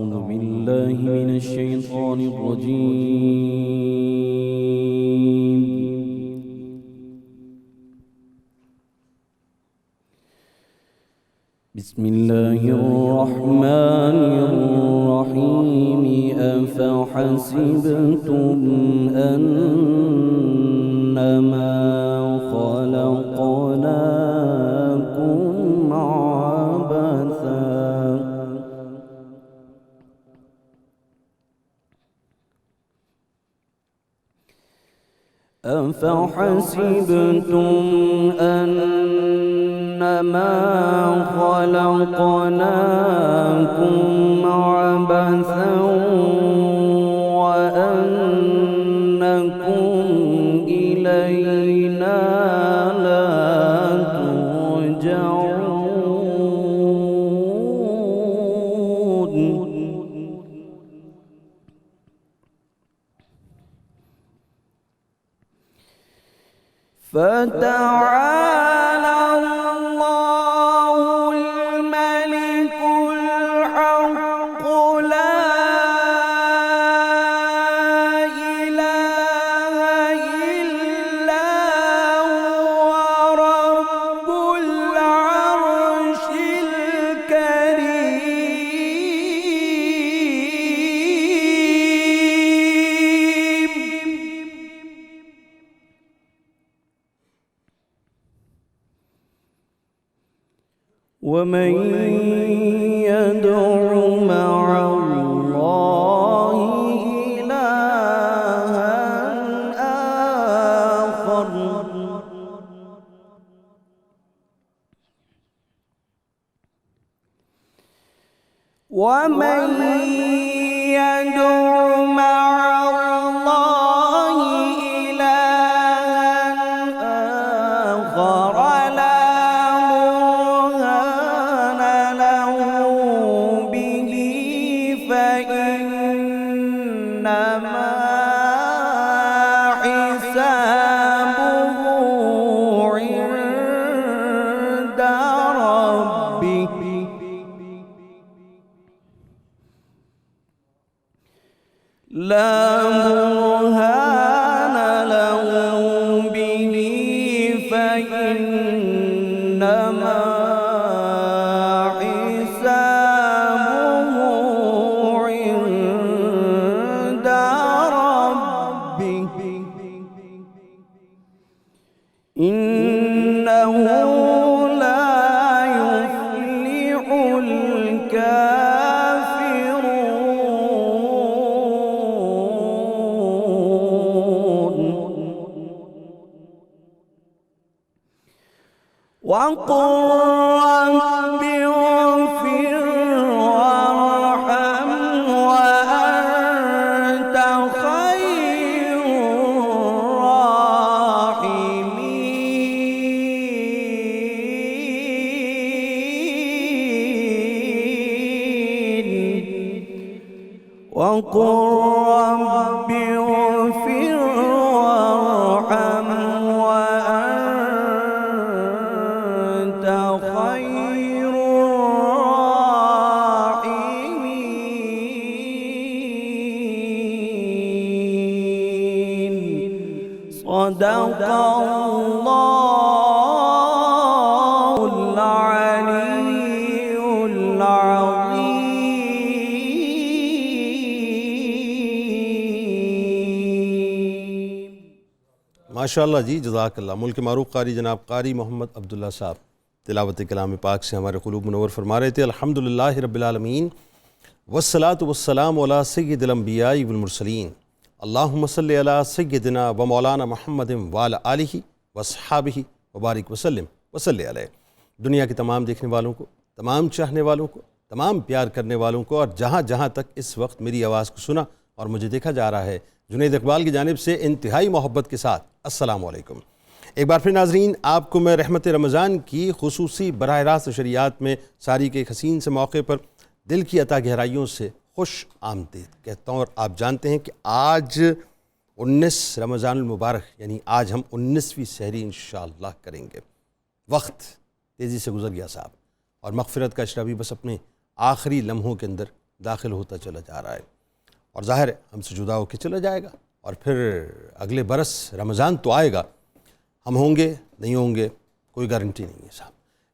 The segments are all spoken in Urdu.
أعوذ بالله من الشيطان الرجيم. بسم الله الرحمن الرحيم. أفحسبتم أنما خلقناكم عبثا أفحسبتم أنما خلقناكم عبثا وأنكم إلينا لا ترجعون. فتعالى الله الملك الحق لا إله إلا هو رب العرش الكريم. ومن يدع مع الله إلها آخر ومن يدع مع الله إلها آخر فإنما حسابه عند ربه لا برهان له به فإنما إنه لا يفلح الكافرون. وقل رب اغفر وارحم وأنت خير وقل رب اغفر وارحم وأنت خير الراحمين. صدق الله العلي العظيم. ماشاءاللہ جی، جزاک اللہ. ملک معروف قاری جناب قاری محمد عبداللہ صاحب تلاوت کلام پاک سے ہمارے قلوب منور فرما رہے تھے. الحمدللہ رب العالمین والصلاة والسلام علی سید الانبیاء والمرسلین. اللہم صلی علی سیدنا و مولانا محمد وعلی آلہ واصحابہ وبارک وسلم وصلی علیہ. دنیا کے تمام دیکھنے والوں کو، تمام چاہنے والوں کو، تمام پیار کرنے والوں کو، اور جہاں جہاں تک اس وقت میری آواز کو سنا اور مجھے دیکھا جا رہا ہے، جنید اقبال کی جانب سے انتہائی محبت کے ساتھ السلام علیکم. ایک بار پھر ناظرین، آپ کو میں رحمت رمضان کی خصوصی براہ راست نشریات میں ساری کے ایک حسین سے موقع پر دل کی عطا گہرائیوں سے خوش آمدید کہتا ہوں. اور آپ جانتے ہیں کہ آج 19 رمضان المبارک، یعنی آج ہم 19ویں سحری انشاءاللہ کریں گے. وقت تیزی سے گزر گیا صاحب، اور مغفرت کا اشرا بھی بس اپنے آخری لمحوں کے اندر داخل ہوتا چلا جا رہا ہے، اور ظاہر ہے ہم سے جدا ہو کے چلا جائے گا، اور پھر اگلے برس رمضان تو آئے گا، ہم ہوں گے نہیں ہوں گے کوئی گارنٹی نہیں ہے صاحب۔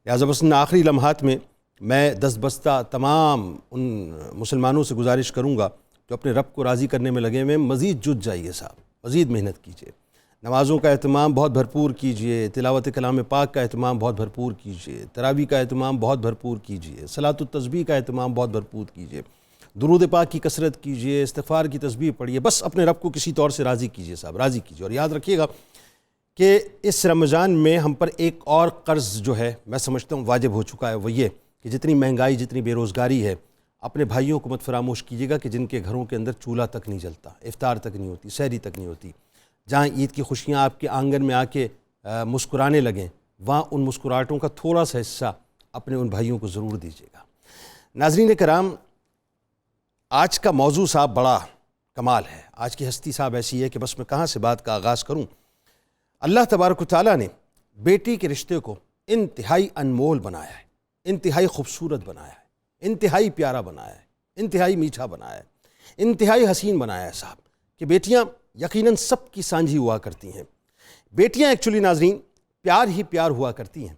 لہٰذا بس ان آخری لمحات میں میں دست بستہ تمام ان مسلمانوں سے گزارش کروں گا جو اپنے رب کو راضی کرنے میں لگے ہوئے ہیں، مزید جٹ جائیے صاحب، مزید محنت کیجیے، نمازوں کا اہتمام بہت بھرپور کیجیے، تلاوت کلام پاک کا اہتمام بہت بھرپور کیجیے، تراویح کا اہتمام بہت بھرپور کیجیے، صلاۃ التسبیح کا اہتمام بہت بھرپور کیجیے، درود پاک کی کثرت کیجیے، استغفار کی تسبیح پڑھیے، بس اپنے رب کو کسی طور سے راضی کیجیے صاحب، راضی کیجیے۔ اور یاد رکھیے گا کہ اس رمضان میں ہم پر ایک اور قرض جو ہے میں سمجھتا ہوں واجب ہو چکا ہے، وہ یہ کہ جتنی مہنگائی، جتنی بے روزگاری ہے، اپنے بھائیوں کو مت فراموش کیجیے گا کہ جن کے گھروں کے اندر چولہا تک نہیں جلتا، افطار تک نہیں ہوتی، سحری تک نہیں ہوتی، جہاں عید کی خوشیاں آپ کے آنگن میں آ کے مسکرانے لگیں، وہاں ان مسکراہٹوں کا تھوڑا سا حصہ اپنے ان بھائیوں کو ضرور دیجیے گا۔ ناظرین کرام، آج کا موضوع صاحب بڑا کمال ہے، آج کی ہستی صاحب ایسی ہے کہ بس میں کہاں سے بات کا آغاز کروں۔ اللہ تبارک و تعالیٰ نے بیٹی کے رشتے کو انتہائی انمول بنایا ہے، انتہائی خوبصورت بنایا ہے، انتہائی پیارا بنایا ہے، انتہائی میٹھا بنایا ہے، انتہائی حسین بنایا ہے صاحب، کہ بیٹیاں یقیناً سب کی سانجھی ہوا کرتی ہیں۔ بیٹیاں ایکچولی ناظرین پیار ہی پیار ہوا کرتی ہیں،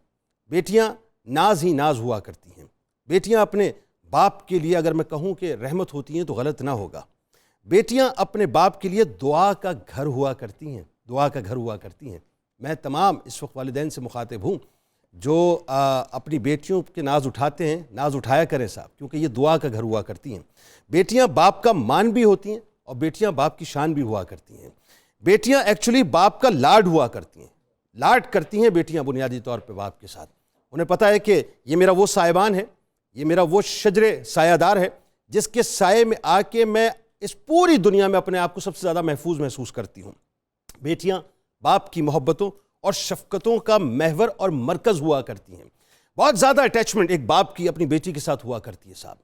بیٹیاں ناز ہی ناز ہوا کرتی ہیں، بیٹیاں اپنے باپ کے لیے اگر میں کہوں کہ رحمت ہوتی ہیں تو غلط نہ ہوگا، بیٹیاں اپنے باپ کے لیے دعا کا گھر ہوا کرتی ہیں، دعا کا گھر ہوا کرتی ہیں۔ میں تمام اس وقت والدین سے مخاطب ہوں جو اپنی بیٹیوں کے ناز اٹھاتے ہیں، ناز اٹھایا کریں صاحب، کیونکہ یہ دعا کا گھر ہوا کرتی ہیں۔ بیٹیاں باپ کا مان بھی ہوتی ہیں اور بیٹیاں باپ کی شان بھی ہوا کرتی ہیں۔ بیٹیاں ایکچولی باپ کا لاڈ ہوا کرتی ہیں، لاڈ کرتی ہیں بیٹیاں بنیادی طور پہ باپ کے ساتھ۔ انہیں پتہ ہے کہ یہ میرا وہ سائبان ہے، یہ میرا وہ شجر سایہ دار ہے جس کے سائے میں آ کے میں اس پوری دنیا میں اپنے آپ کو سب سے زیادہ محفوظ محسوس کرتی ہوں۔ بیٹیاں باپ کی محبتوں اور شفقتوں کا محور اور مرکز ہوا کرتی ہیں۔ بہت زیادہ اٹیچمنٹ ایک باپ کی اپنی بیٹی کے ساتھ ہوا کرتی ہے صاحب،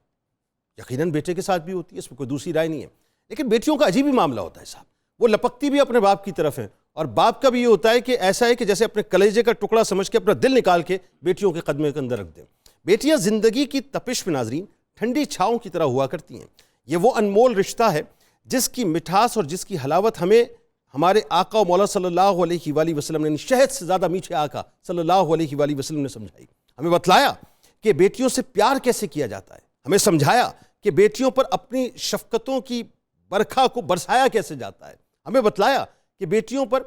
یقیناً بیٹے کے ساتھ بھی ہوتی ہے، اس میں کوئی دوسری رائے نہیں ہے، لیکن بیٹیوں کا عجیب ہی معاملہ ہوتا ہے صاحب، وہ لپکتی بھی اپنے باپ کی طرف ہیں، اور باپ کا بھی یہ ہوتا ہے کہ ایسا ہے کہ جیسے اپنے کلیجے کا ٹکڑا سمجھ کے اپنا دل نکال کے بیٹیوں کے قدمے کے اندر رکھ دیں۔ بیٹیاں زندگی کی تپش میں ناظرین ٹھنڈی چھاؤں کی طرح ہوا کرتی ہیں۔ یہ وہ انمول رشتہ ہے جس کی مٹھاس اور جس کی حلاوت ہمیں ہمارے آقا و مولا صلی اللہ علیہ وآلہ وسلم نے، شہد سے زیادہ میٹھے آقا صلی اللہ علیہ وآلہ وسلم نے سمجھائی، ہمیں بتلایا کہ بیٹیوں سے پیار کیسے کیا جاتا ہے، ہمیں سمجھایا کہ بیٹیوں پر اپنی شفقتوں کی برکھا کو برسایا کیسے جاتا ہے، ہمیں بتلایا کہ بیٹیوں پر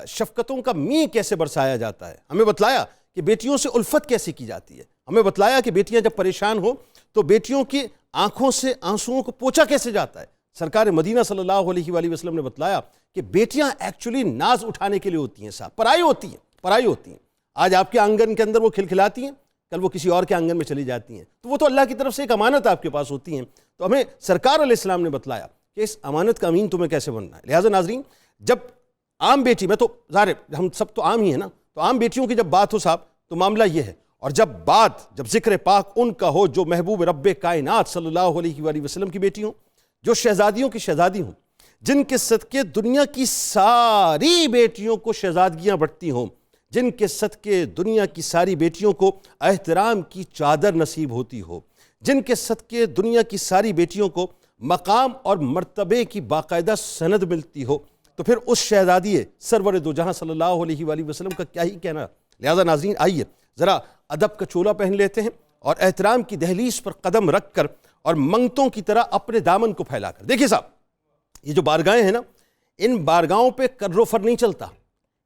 شفقتوں کا می کیسے برسایا جاتا ہے، ہمیں بتلایا کہ بیٹیوں سے الفت کیسے کی جاتی ہے، ہمیں بتلایا کہ بیٹیاں جب پریشان ہوں تو بیٹیوں کی آنکھوں سے آنسوؤں کو پوچھا کیسے جاتا ہے۔ سرکار مدینہ صلی اللہ علیہ وآلہ وسلم نے بتلایا کہ بیٹیاں ایکچولی ناز اٹھانے کے لیے ہوتی ہیں صاحب، پرائی ہوتی ہیں، پرائی ہوتی ہیں۔ آج آپ کے آنگن کے اندر وہ کھلکھلاتی ہیں، کل وہ کسی اور کے آنگن میں چلی جاتی ہیں، تو وہ تو اللہ کی طرف سے ایک امانت آپ کے پاس ہوتی ہیں۔ تو ہمیں سرکار علیہ السلام نے بتلایا کہ اس امانت کا امین تمہیں کیسے بننا ہے۔ لہٰذا ناظرین، جب عام بیٹی، میں تو ظاہر ہم سب تو عام ہی ہیں نا، تو عام بیٹیوں کی جب بات ہو صاحب تو معاملہ یہ ہے، اور جب ذکر پاک ان کا ہو جو محبوب رب کائنات صلی اللہ علیہ وآلہ وسلم کی بیٹی ہوں، جو شہزادیوں کی شہزادی ہوں، جن کے صدقے دنیا کی ساری بیٹیوں کو شہزادگیاں بڑھتی ہوں، جن کے صدقے دنیا کی ساری بیٹیوں کو احترام کی چادر نصیب ہوتی ہو، جن کے صدقے دنیا کی ساری بیٹیوں کو مقام اور مرتبے کی باقاعدہ سند ملتی ہو، تو پھر اس شہزادی سرور دو جہاں صلی اللہ علیہ وآلہ وسلم کا کیا ہی کہنا۔ لہذا ناظرین آئیے ذرا ادب کا چولا پہن لیتے ہیں اور احترام کی دہلیز پر قدم رکھ کر اور منگتوں کی طرح اپنے دامن کو پھیلا کر، دیکھیے صاحب یہ جو بارگاہیں ہیں نا، ان بارگاہوں پہ کر و فر نہیں چلتا،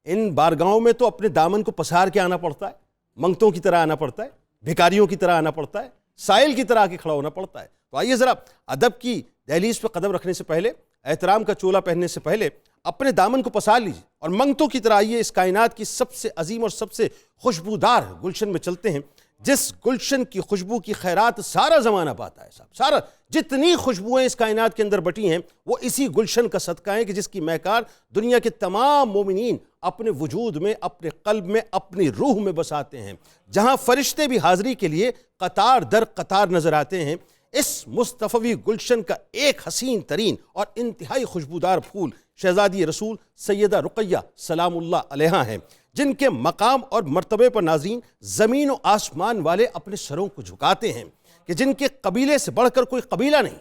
ان بارگاہوں میں تو اپنے دامن کو پسار کے آنا پڑتا ہے، منگتوں کی طرح آنا پڑتا ہے، بھکاریوں کی طرح آنا پڑتا ہے، سائل کی طرح آ کے کھڑا ہونا پڑتا ہے۔ تو آئیے ذرا ادب کی دہلیز پہ قدم رکھنے سے پہلے، احترام کا چولا پہننے سے پہلے اپنے دامن کو پسار لیجیے اور منگتوں کی طرح آئیے اس کائنات کی سب سے عظیم اور سب سے خوشبودار گلشن میں چلتے ہیں، جس گلشن کی خوشبو کی خیرات سارا زمانہ پاتا ہے صاحب، سارا جتنی خوشبوئیں اس کائنات کے اندر بٹی ہیں وہ اسی گلشن کا صدقہ ہیں کہ جس کی مہکار دنیا کے تمام مومنین اپنے وجود میں، اپنے قلب میں، اپنی روح میں بساتے ہیں، جہاں فرشتے بھی حاضری کے لیے قطار در قطار نظر آتے ہیں۔ اس مصطفی گلشن کا ایک حسین ترین اور انتہائی خوشبودار پھول شہزادی رسول سیدہ رقیہ سلام اللہ علیہا ہیں، جن کے مقام اور مرتبے پر ناظرین زمین و آسمان والے اپنے سروں کو جھکاتے ہیں کہ جن کے قبیلے سے بڑھ کر کوئی قبیلہ نہیں،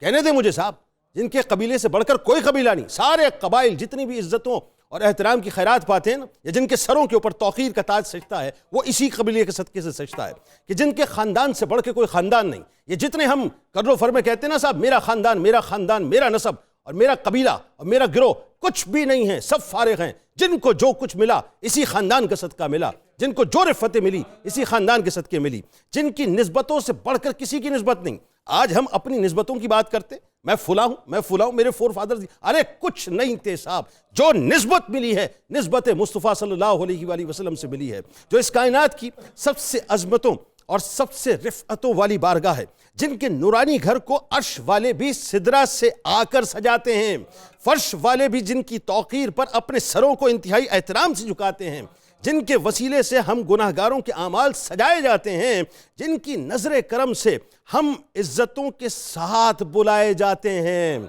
کہنے دیں مجھے صاحب، جن کے قبیلے سے بڑھ کر کوئی قبیلہ نہیں، سارے قبائل جتنی بھی عزتوں اور احترام کی خیرات پاتے ہیں نا، یا جن کے سروں کے اوپر توقیر کا تاج سجتا ہے، وہ اسی قبیلے کے صدقے سے سجتا ہے، کہ جن کے خاندان سے بڑھ کے کوئی خاندان نہیں، یہ جتنے ہم کر و فر میں کہتے ہیں نا صاحب، میرا خاندان، میرا نسب اور میرا قبیلہ اور میرا گروہ، کچھ بھی نہیں ہے، سب فارغ ہیں، جن کو جو کچھ ملا اسی خاندان کا صدقہ ملا، جن کو جو رفتیں ملی اسی خاندان کے صدقے ملی، جن کی نسبتوں سے بڑھ کر کسی کی نسبت نہیں۔ آج ہم اپنی نسبتوں کی بات کرتے، میں فلاں ہوں، میرے فور فادرز، ارے کچھ نہیں تھے صاحب، جو نسبت ملی ہے نسبت مصطفیٰ صلی اللہ علیہ وآلہ وسلم سے ملی ہے، جو اس کائنات کی سب سے عظمتوں اور سب سے رفعتوں والی بارگاہ ہے، جن کے نورانی گھر کو عرش والے بھی سدرہ سے آ کر سجاتے ہیں، فرش والے بھی جن کی توقیر پر اپنے سروں کو انتہائی احترام سے جھکاتے ہیں، جن کے وسیلے سے ہم گناہگاروں کے اعمال سجائے جاتے ہیں، جن کی نظر کرم سے ہم عزتوں کے ساتھ بلائے جاتے ہیں۔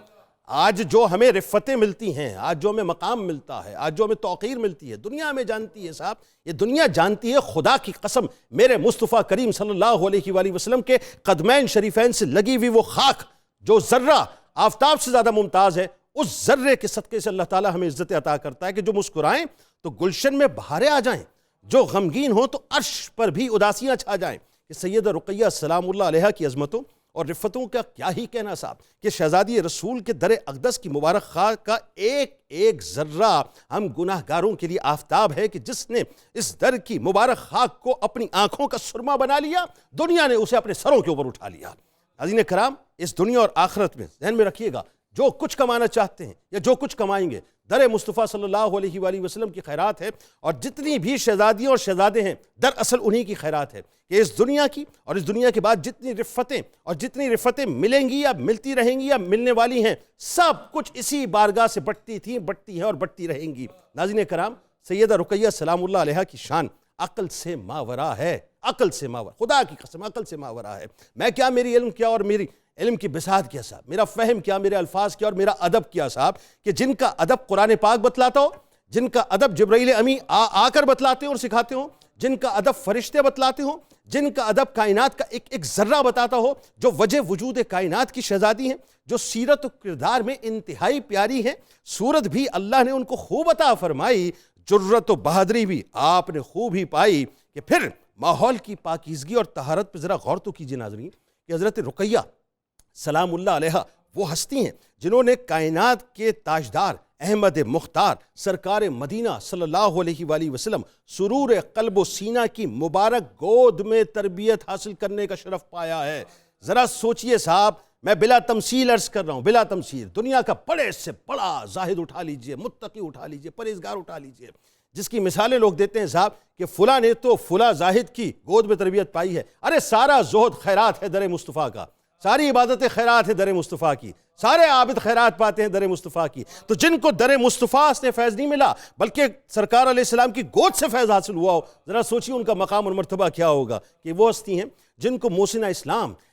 آج جو ہمیں رفتیں ملتی ہیں، آج جو ہمیں مقام ملتا ہے، آج جو ہمیں توقیر ملتی ہے، دنیا میں جانتی ہے صاحب، یہ دنیا جانتی ہے، خدا کی قسم میرے مصطفیٰ کریم صلی اللہ علیہ وآلہ وسلم کے قدمین شریفین سے لگی ہوئی وہ خاک جو ذرہ آفتاب سے زیادہ ممتاز ہے، اس ذرے کے صدقے سے اللہ تعالیٰ ہمیں عزت عطا کرتا ہے کہ جو مسکرائیں تو گلشن میں بہاریں آ جائیں، جو غمگین ہوں تو عرش پر بھی اداسیاں چھا جائیں۔ کہ سیدہ رقیہ سلام اللہ علیہا کی عظمتوں اور رفتوں کا کیا ہی کہنا صاحب، کہ شہزادی رسول کے در اقدس کی مبارک خاک کا ایک ایک ذرہ ہم گناہگاروں کے لیے آفتاب ہے، کہ جس نے اس در کی مبارک خاک کو اپنی آنکھوں کا سرما بنا لیا، دنیا نے اسے اپنے سروں کے اوپر اٹھا لیا۔ عزیزان کرام، اس دنیا اور آخرت میں ذہن میں رکھیے گا، جو کچھ کمانا چاہتے ہیں یا جو کچھ کمائیں گے، در مصطفیٰ صلی اللہ علیہ وآلہ وسلم کی خیرات ہے، اور جتنی بھی شہزادیاں اور شہزادے ہیں دراصل انہی کی خیرات ہے، کہ اس دنیا کی اور اس دنیا کے بعد جتنی رفتیں ملیں گی یا ملتی رہیں گی یا ملنے والی ہیں، سب کچھ اسی بارگاہ سے بٹتی تھیں، بٹتی ہیں اور بٹتی رہیں گی۔ ناظرین کرام، سیدہ رقیہ سلام اللہ علیہا کی شان عقل سے ماورا ہے، عقل سے ماورا، خدا کی قسم عقل سے ماورا ہے۔ میں کیا، میری علم کیا اور میری علم کی بساط کیا صاحب، میرا فہم کیا، میرے الفاظ کیا اور میرا ادب کیا صاحب، کہ جن کا ادب قرآن پاک بتلاتا ہو، جن کا ادب جبرائیل امی آ کر بتلاتے اور سکھاتے ہوں، جن کا ادب فرشتے بتلاتے ہوں، جن کا ادب کائنات کا ایک ایک ذرہ بتاتا ہو، جو وجہ وجود کائنات کی شہزادی ہیں، جو سیرت و کردار میں انتہائی پیاری ہیں، صورت بھی اللہ نے ان کو خوب عطا فرمائی، جرت و بہادری بھی آپ نے خوب ہی پائی، کہ پھر ماحول کی پاکیزگی اور طہارت پہ ذرا غور تو کیجئے ناظرین، کہ حضرت رقیہ سلام اللہ علیہا وہ ہستی ہیں جنہوں نے کائنات کے تاجدار احمد مختار سرکار مدینہ صلی اللہ علیہ وآلہ وسلم سرور قلب و سینہ کی مبارک گود میں تربیت حاصل کرنے کا شرف پایا ہے۔ ذرا سوچئے صاحب، میں بلا تمثیل عرض کر رہا ہوں، بلا تمثیل، دنیا کا بڑے سے بڑا زاہد اٹھا لیجئے، متقی اٹھا لیجئے، پرہیزگار اٹھا لیجئے، جس کی مثالیں لوگ دیتے ہیں صاحب کہ فلاں نے تو فلاں زاہد کی گود میں تربیت پائی ہے، ارے سارا زہد خیرات ہے در مصطفیٰ کا، ساری عبادتیں خیرات ہے در مصطفیٰ کی، سارے عابد خیرات پاتے ہیں در مصطفیٰ کی۔ تو جن کو در مصطفیٰ سے فیض نہیں ملا بلکہ سرکار علیہ السلام کی گود سے فیض حاصل ہوا ہو، ذرا سوچیے ان کا مقام اور مرتبہ کیا ہوگا، کہ وہ ہستی ہیں جن کو محسنہ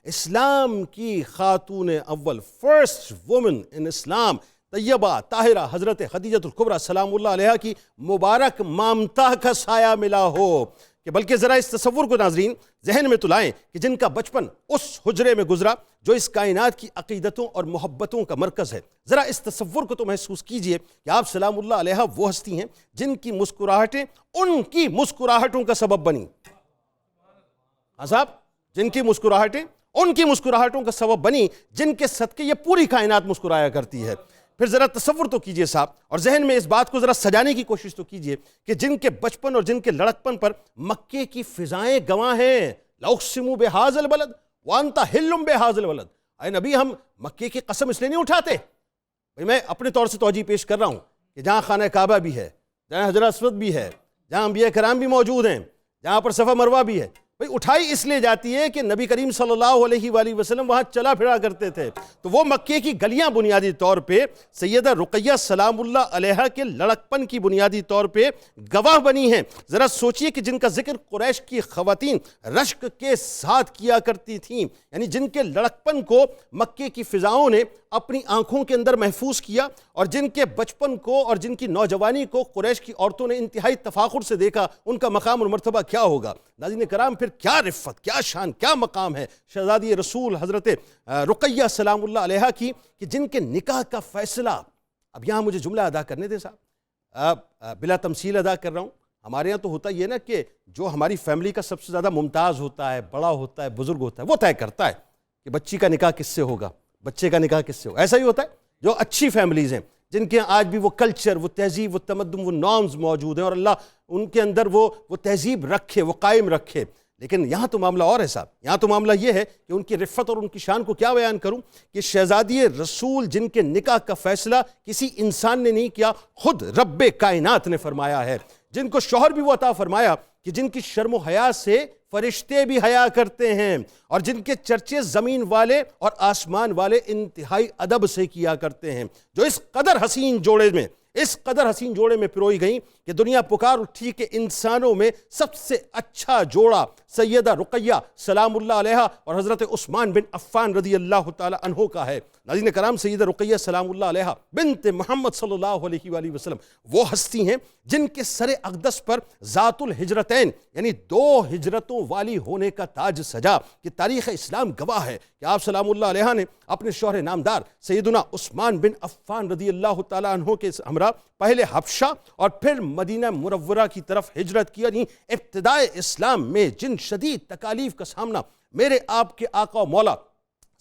اسلام کی خاتون اول، فرسٹ وومن ان اسلام، طیبہ طاہرہ حضرت خدیجہ الکبریٰ سلام اللہ علیہا کی مبارک مامتہ کا سایہ ملا ہو، کہ بلکہ ذرا اس تصور کو ناظرین ذہن میں تلائیں کہ جن کا بچپن اس حجرے میں گزرا جو اس کائنات کی عقیدتوں اور محبتوں کا مرکز ہے، ذرا اس تصور کو تو محسوس کیجئے کہ آپ سلام اللہ علیہا وہ ہستی ہیں جن کی مسکراہٹیں ان کی مسکراہٹوں کا سبب بنی، صاحب جن کی مسکراہٹیں ان کی مسکراہٹوں کا سبب بنی، جن کے صدقے یہ پوری کائنات مسکرایا کرتی ہے۔ پھر ذرا تصور تو کیجئے صاحب، اور ذہن میں اس بات کو ذرا سجانے کی کوشش تو کیجئے کہ جن کے بچپن اور جن کے لڑکپن پر مکے کی فضائیں گواہ ہیں، لَأُقْسِمُ بِهَٰذَا الْبَلَدِ وَأَنْتَ حِلٌّ بِهَٰذَا الْبَلَدِ، اے نبی ہم مکے کی قسم اس لیے نہیں اٹھاتے، میں اپنے طور سے توجہ پیش کر رہا ہوں کہ جہاں خانہ کعبہ بھی ہے، جہاں حجر اسود بھی ہے، جہاں انبیاء کرام بھی موجود ہیں، جہاں پر صفا مروہ بھی ہے، بھئی اٹھائی اس لیے جاتی ہے کہ نبی کریم صلی اللہ علیہ وآلہ وسلم وہاں چلا پھرا کرتے تھے، تو وہ مکے کی گلیاں بنیادی طور پہ سیدہ رقیہ سلام اللہ علیہا کے لڑکپن کی بنیادی طور پہ گواہ بنی ہیں۔ ذرا سوچئے کہ جن کا ذکر قریش کی خواتین رشک کے ساتھ کیا کرتی تھیں، یعنی جن کے لڑکپن کو مکے کی فضاؤں نے اپنی آنکھوں کے اندر محفوظ کیا، اور جن کے بچپن کو اور جن کی نوجوانی کو قریش کی عورتوں نے انتہائی تفاخر سے دیکھا، ان کا مقام اور مرتبہ کیا ہوگا۔ ناظرین کرام پھر کیا رفت، کیا شان، کیا مقام ہے شہزادی رسول حضرت رقیہ سلام اللہ علیہا کی کہ جن کے نکاح کا فیصلہ، اب یہاں مجھے جملہ ادا کرنے دیں صاحب، بلا تمثیل ادا کر رہا ہوں. ہمارے یہاں تو ہوتا یہ نا کہ جو ہماری فیملی کا سب سے زیادہ ممتاز ہوتا ہے، بڑا ہوتا ہے، بزرگ ہوتا ہے، وہ طے کرتا ہے کہ بچی کا نکاح کس سے ہوگا، بچے کا نکاح کس سے ہوگا. ایسا ہی ہوتا ہے. جو اچھی فیملیز ہیں، جن کے آج بھی وہ کلچر، وہ تہذیب، وہ تمدن، وہ نارمز موجود ہیں، اور اللہ ان کے اندر وہ تہذیب رکھے، وہ قائم رکھے. لیکن یہاں تو معاملہ اور ہے صاحب. یہاں تو معاملہ یہ ہے کہ ان کی رفت اور ان کی شان کو کیا بیان کروں کہ شہزادی رسول جن کے نکاح کا فیصلہ کسی انسان نے نہیں کیا، خود رب کائنات نے فرمایا ہے. جن کو شوہر بھی وہ عطا فرمایا کہ جن کی شرم و حیا سے فرشتے بھی حیا کرتے ہیں، اور جن کے چرچے زمین والے اور آسمان والے انتہائی ادب سے کیا کرتے ہیں، جو اس قدر حسین جوڑے میں پروئی گئیں کہ دنیا پکار اٹھی کہ انسانوں میں سب سے اچھا جوڑا سیدہ رقیہ سلام اللہ علیہا اور حضرت عثمان بن عفان رضی اللہ تعالی عنہ کا ہے. ناظرین کرام، سیدہ رقیہ سلام اللہ علیہا بنت محمد صلی اللہ علیہ وآلہ وسلم وہ ہستی ہیں جن کے سر اقدس پر ذات الہجرتین یعنی 2 ہجرتوں والی ہونے کا تاج سجا کہ تاریخ اسلام گواہ ہے کہ آپ سلام اللہ علیہ نے اپنے شوہر نامدار سیدنا عثمان بن عفان رضی اللہ تعالیٰ عنہ کے ہمراہ پہلے حبشہ اور پھر مدینہ منورہ کی طرف ہجرت کی. یعنی ابتدائے اسلام میں جن شدید تکالیف کا سامنا میرے آپ کے آقا و مولا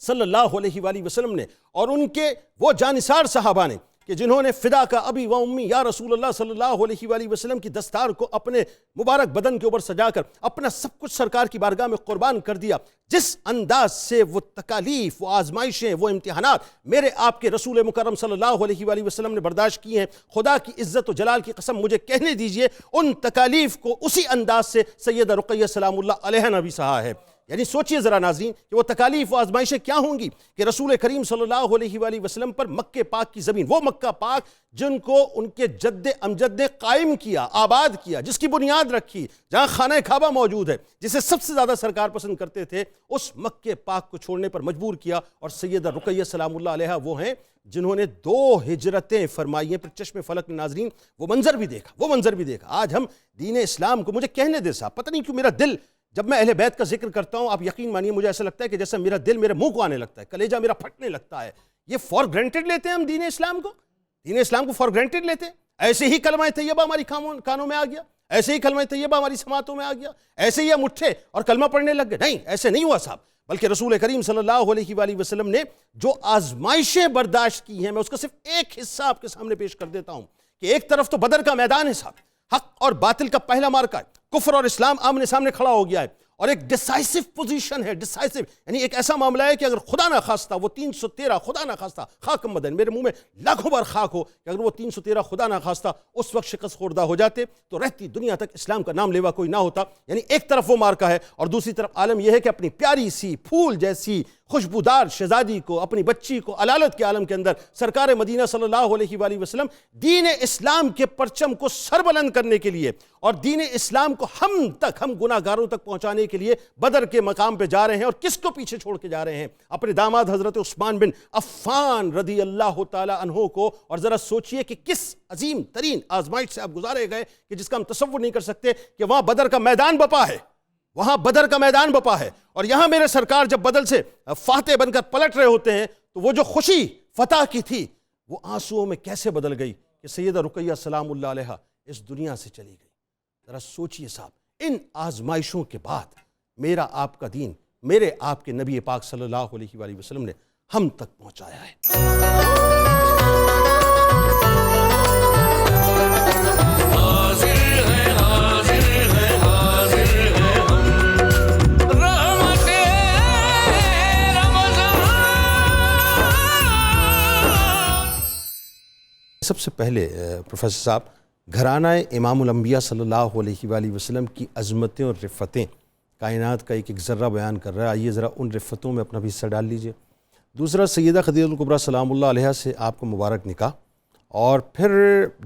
صلی اللہ علیہ وآلہ وسلم نے اور ان کے وہ جانثار صحابہ نے کہ جنہوں نے فدا کا ابی و امی یا رسول اللہ صلی اللہ علیہ وآلہ وسلم کی دستار کو اپنے مبارک بدن کے اوپر سجا کر اپنا سب کچھ سرکار کی بارگاہ میں قربان کر دیا، جس انداز سے وہ تکالیف، وہ آزمائشیں، وہ امتحانات میرے آپ کے رسول مکرم صلی اللہ علیہ وآلہ وسلم نے برداشت کی ہیں، خدا کی عزت و جلال کی قسم مجھے کہنے دیجئے ان تکالیف کو اسی انداز سے سیدہ رقیہ سلام اللہ علیہ نے بھی سہا ہے. یعنی سوچئے ذرا ناظرین کہ وہ تکالیف و آزمائشیں کیا ہوں گی کہ رسول کریم صلی اللہ علیہ وآلہ وسلم پر مکہ پاک کی زمین، وہ مکہ پاک جن کو ان کے جد امجد نے قائم کیا، آباد کیا، جس کی بنیاد رکھی، جہاں خانہ کعبہ موجود ہے، جسے سب سے زیادہ سرکار پسند کرتے تھے، اس مکہ پاک کو چھوڑنے پر مجبور کیا. اور سیدہ رقیہ سلام اللہ علیہ وہ ہیں جنہوں نے 2 ہجرتیں فرمائی ہیں. پھر چشم فلک نے ناظرین وہ منظر بھی دیکھا. آج ہم دین اسلام کو، مجھے کہنے دے صاحب، پتہ نہیں کیوں میرا دل جب میں اہل بیت کا ذکر کرتا ہوں، آپ یقین مانیے مجھے ایسا لگتا ہے کہ جیسا میرا دل میرے منہ کو آنے لگتا ہے، کلیجہ میرا پھٹنے لگتا ہے. یہ فار گرانٹڈ لیتے ہیں ہم دین اسلام کو فار گرانٹڈ لیتے ہیں. ایسے ہی کلمہ طیبہ ہماری کانوں میں آ گیا، ایسے ہی کلمہ طیبہ ہماری سماعتوں میں آ گیا، ایسے ہی ہم اٹھے اور کلمہ پڑھنے لگ گئے. نہیں، ایسے نہیں ہوا صاحب، بلکہ رسول کریم صلی اللہ علیہ وآلہ وسلم نے جو آزمائشیں برداشت کی ہیں، میں اس کا صرف ایک حصہ آپ کے سامنے پیش کر دیتا ہوں کہ ایک طرف تو بدر کا میدان ہے صاحب، حق اور باطل کا پہلا معرکہ ہے، کفر اور اسلام آمنے سامنے کھڑا ہو گیا ہے، اور ایک ڈیسائسو پوزیشن ہے، ڈیسائسو یعنی ایک ایسا معاملہ ہے کہ اگر خدا نہ خواستہ وہ 313 خدا نہ خواستہ خاک مدن، میرے منہ میں لاکھوں بار خاک ہو کہ اگر وہ 313 خدا نہ خواستہ اس وقت شکست خوردہ ہو جاتے تو رہتی دنیا تک اسلام کا نام لیوا کوئی نہ ہوتا. یعنی ایک طرف وہ مارکہ ہے اور دوسری طرف عالم یہ ہے کہ اپنی پیاری سی پھول جیسی خوشبودار شہزادی کو، اپنی بچی کو علالت کے عالم کے اندر سرکار مدینہ صلی اللہ علیہ وآلہ وسلم دین اسلام کے پرچم کو سربلند کرنے کے لیے اور دین اسلام کو ہم گناہگاروں تک پہنچانے کے لیے بدر کے مقام پہ جا رہے ہیں. اور کس کو پیچھے چھوڑ کے جا رہے ہیں؟ اپنے داماد حضرت عثمان بن عفان رضی اللہ تعالی عنہ کو. اور ذرا سوچئے کہ کس عظیم ترین آزمائش سے آپ گزارے گئے کہ جس کا ہم تصور نہیں کر سکتے کہ وہاں بدر کا میدان بپا ہے، اور یہاں میرے سرکار جب بدل سے فاتح بن کر پلٹ رہے ہوتے ہیں تو وہ جو خوشی فتح کی تھی وہ آنسوؤں میں کیسے بدل گئی کہ سیدہ رقیہ سلام اللہ علیہ اس دنیا سے چلی گئی. ذرا سوچئے صاحب، ان آزمائشوں کے بعد میرا آپ کا دین میرے آپ کے نبی پاک صلی اللہ علیہ وآلہ وسلم نے ہم تک پہنچایا ہے. سب سے پہلے پروفیسر صاحب، گھرانہ امام الانبیاء صلی اللہ علیہ وآلہ وسلم کی عظمتیں اور رفتیں کائنات کا ایک ذرہ بیان کر رہا ہے. آئیے ذرا ان رفتوں میں اپنا بھی حصہ ڈال لیجئے. دوسرا، سیدہ خدیجہ الکبریٰ سلام اللہ علیہ سے آپ کو مبارک نکاح، اور پھر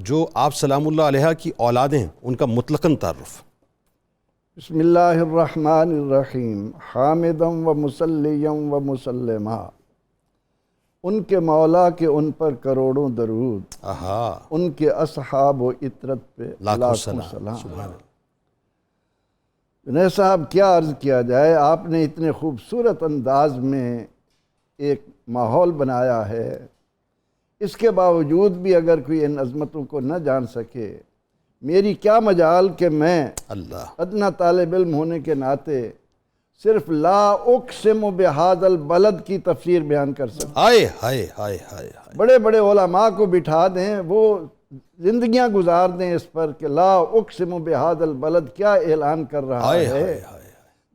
جو آپ سلام اللہ علیہ کی اولادیں ہیں ان کا مطلقاً تعارف. بسم اللہ الرحمن الرحیم. حامدم و مسلیم و مسلمہ، ان کے مولا کے ان پر کروڑوں درود، ان کے اصحاب و عطرت پہ لاکھوں سلام. جنید صاحب کیا عرض کیا جائے، آپ نے اتنے خوبصورت انداز میں ایک ماحول بنایا ہے، اس کے باوجود بھی اگر کوئی ان عظمتوں کو نہ جان سکے، میری کیا مجال کہ میں ادنا طالب علم ہونے کے ناطے صرف لا اقسم بہذا البلد کی تفسیر بیان کر سکتا ہوں۔ ہائے ہائے ہائے ہائے ہائے، بڑے بڑے علماء کو بٹھا دیں، وہ زندگیاں گزار دیں اس پر کہ لا اقسم بہذا البلد کیا اعلان کر رہا ہائے ہے۔ ہائے ہائے،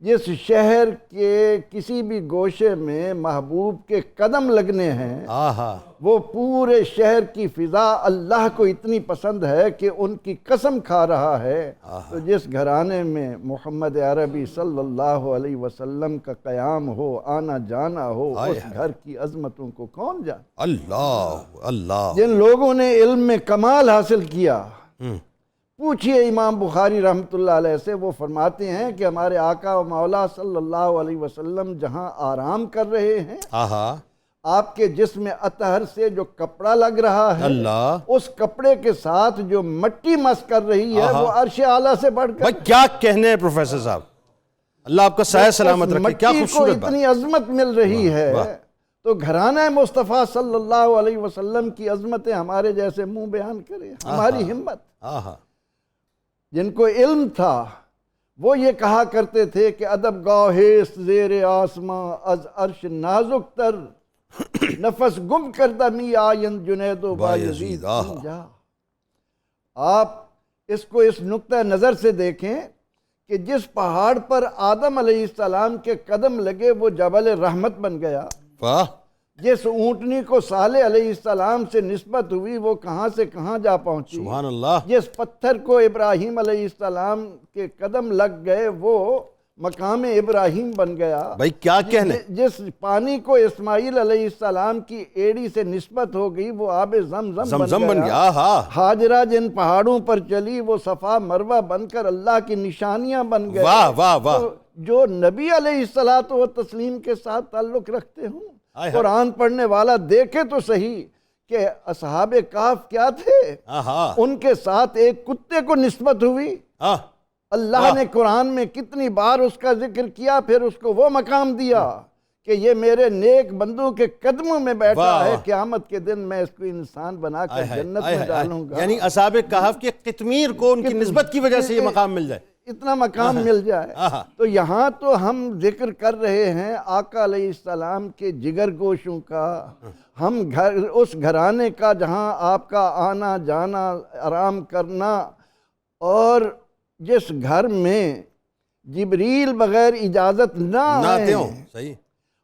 جس شہر کے کسی بھی گوشے میں محبوب کے قدم لگنے ہیں، آہا، وہ پورے شہر کی فضا اللہ کو اتنی پسند ہے کہ ان کی قسم کھا رہا ہے۔ تو جس گھرانے میں محمد عربی صلی اللہ علیہ وسلم کا قیام ہو، آنا جانا ہو، اس گھر کی عظمتوں کو کون جانے۔ اللہ اللہ، جن لوگوں نے علم میں کمال حاصل کیا، پوچھئے امام بخاری رحمۃ اللہ علیہ سے، وہ فرماتے ہیں کہ ہمارے آقا و مولا صلی اللہ علیہ وسلم جہاں آرام کر رہے ہیں، آہا، آپ کے جسم اطہر سے جو کپڑا لگ رہا ہے، اللہ، اس کپڑے کے ساتھ جو مٹی مس کر رہی ہے، وہ عرش اعلیٰ سے بڑھ کر، بھائی کیا کہنے ہیں پروفیسر صاحب، اللہ آپ کا سایہ سلامت رکھے، کیا مٹی کو خوبصورت بات۔ اتنی عظمت مل رہی ہے، تو گھرانہ مصطفیٰ صلی اللہ علیہ وسلم کی عظمتیں ہمارے جیسے منہ بیان کریں، ہماری ہمت۔ آہا، جن کو علم تھا وہ یہ کہا کرتے تھے کہ ادب گاہست زیر آسماں از عرش نازک تر، نفس گم کردہ می آئین جنید و بایزید جا۔ آپ اس کو اس نقطہ نظر سے دیکھیں کہ جس پہاڑ پر آدم علیہ السلام کے قدم لگے وہ جبل رحمت بن گیا، واہ، جس اونٹنی کو صالح علیہ السلام سے نسبت ہوئی وہ کہاں سے کہاں جا پہنچی، سبحان اللہ، جس پتھر کو ابراہیم علیہ السلام کے قدم لگ گئے وہ مقام ابراہیم بن گیا، بھائی کیا کہنے، جس پانی کو اسماعیل علیہ السلام کی ایڑی سے نسبت ہو گئی وہ آب زمزم بن گیا، آہا، ہاجرہ جن پہاڑوں پر چلی وہ صفا مروہ بن کر اللہ کی نشانیاں بن گئے۔ واہ واہ واہ، تو جو نبی علیہ الصلوۃ والتسلیم کے ساتھ تعلق رکھتے ہوں، قرآن پڑھنے والا دیکھے تو صحیح کہ اصحاب کہف کیا تھے، آہا، ان کے ساتھ ایک کتے کو نسبت ہوئی، اللہ نے قرآن میں کتنی بار اس کا ذکر کیا، پھر اس کو وہ مقام دیا کہ یہ میرے نیک بندوں کے قدموں میں بیٹھا ہے، قیامت کے دن میں اس کو انسان بنا کر جنت میں ڈالوں گا۔ یعنی اصحاب کہف کے قطمیر کو ان کی نسبت کی وجہ سے یہ مقام مل جائے، اتنا مقام مل جائے۔ تو یہاں تو ہم ذکر کر رہے ہیں آقا علیہ السلام کے جگر گوشوں کا، ہم اس گھرانے کا جہاں آپ کا آنا جانا، آرام کرنا، اور جس گھر میں جبریل بغیر اجازت نہ آئے ہوں، صحیح،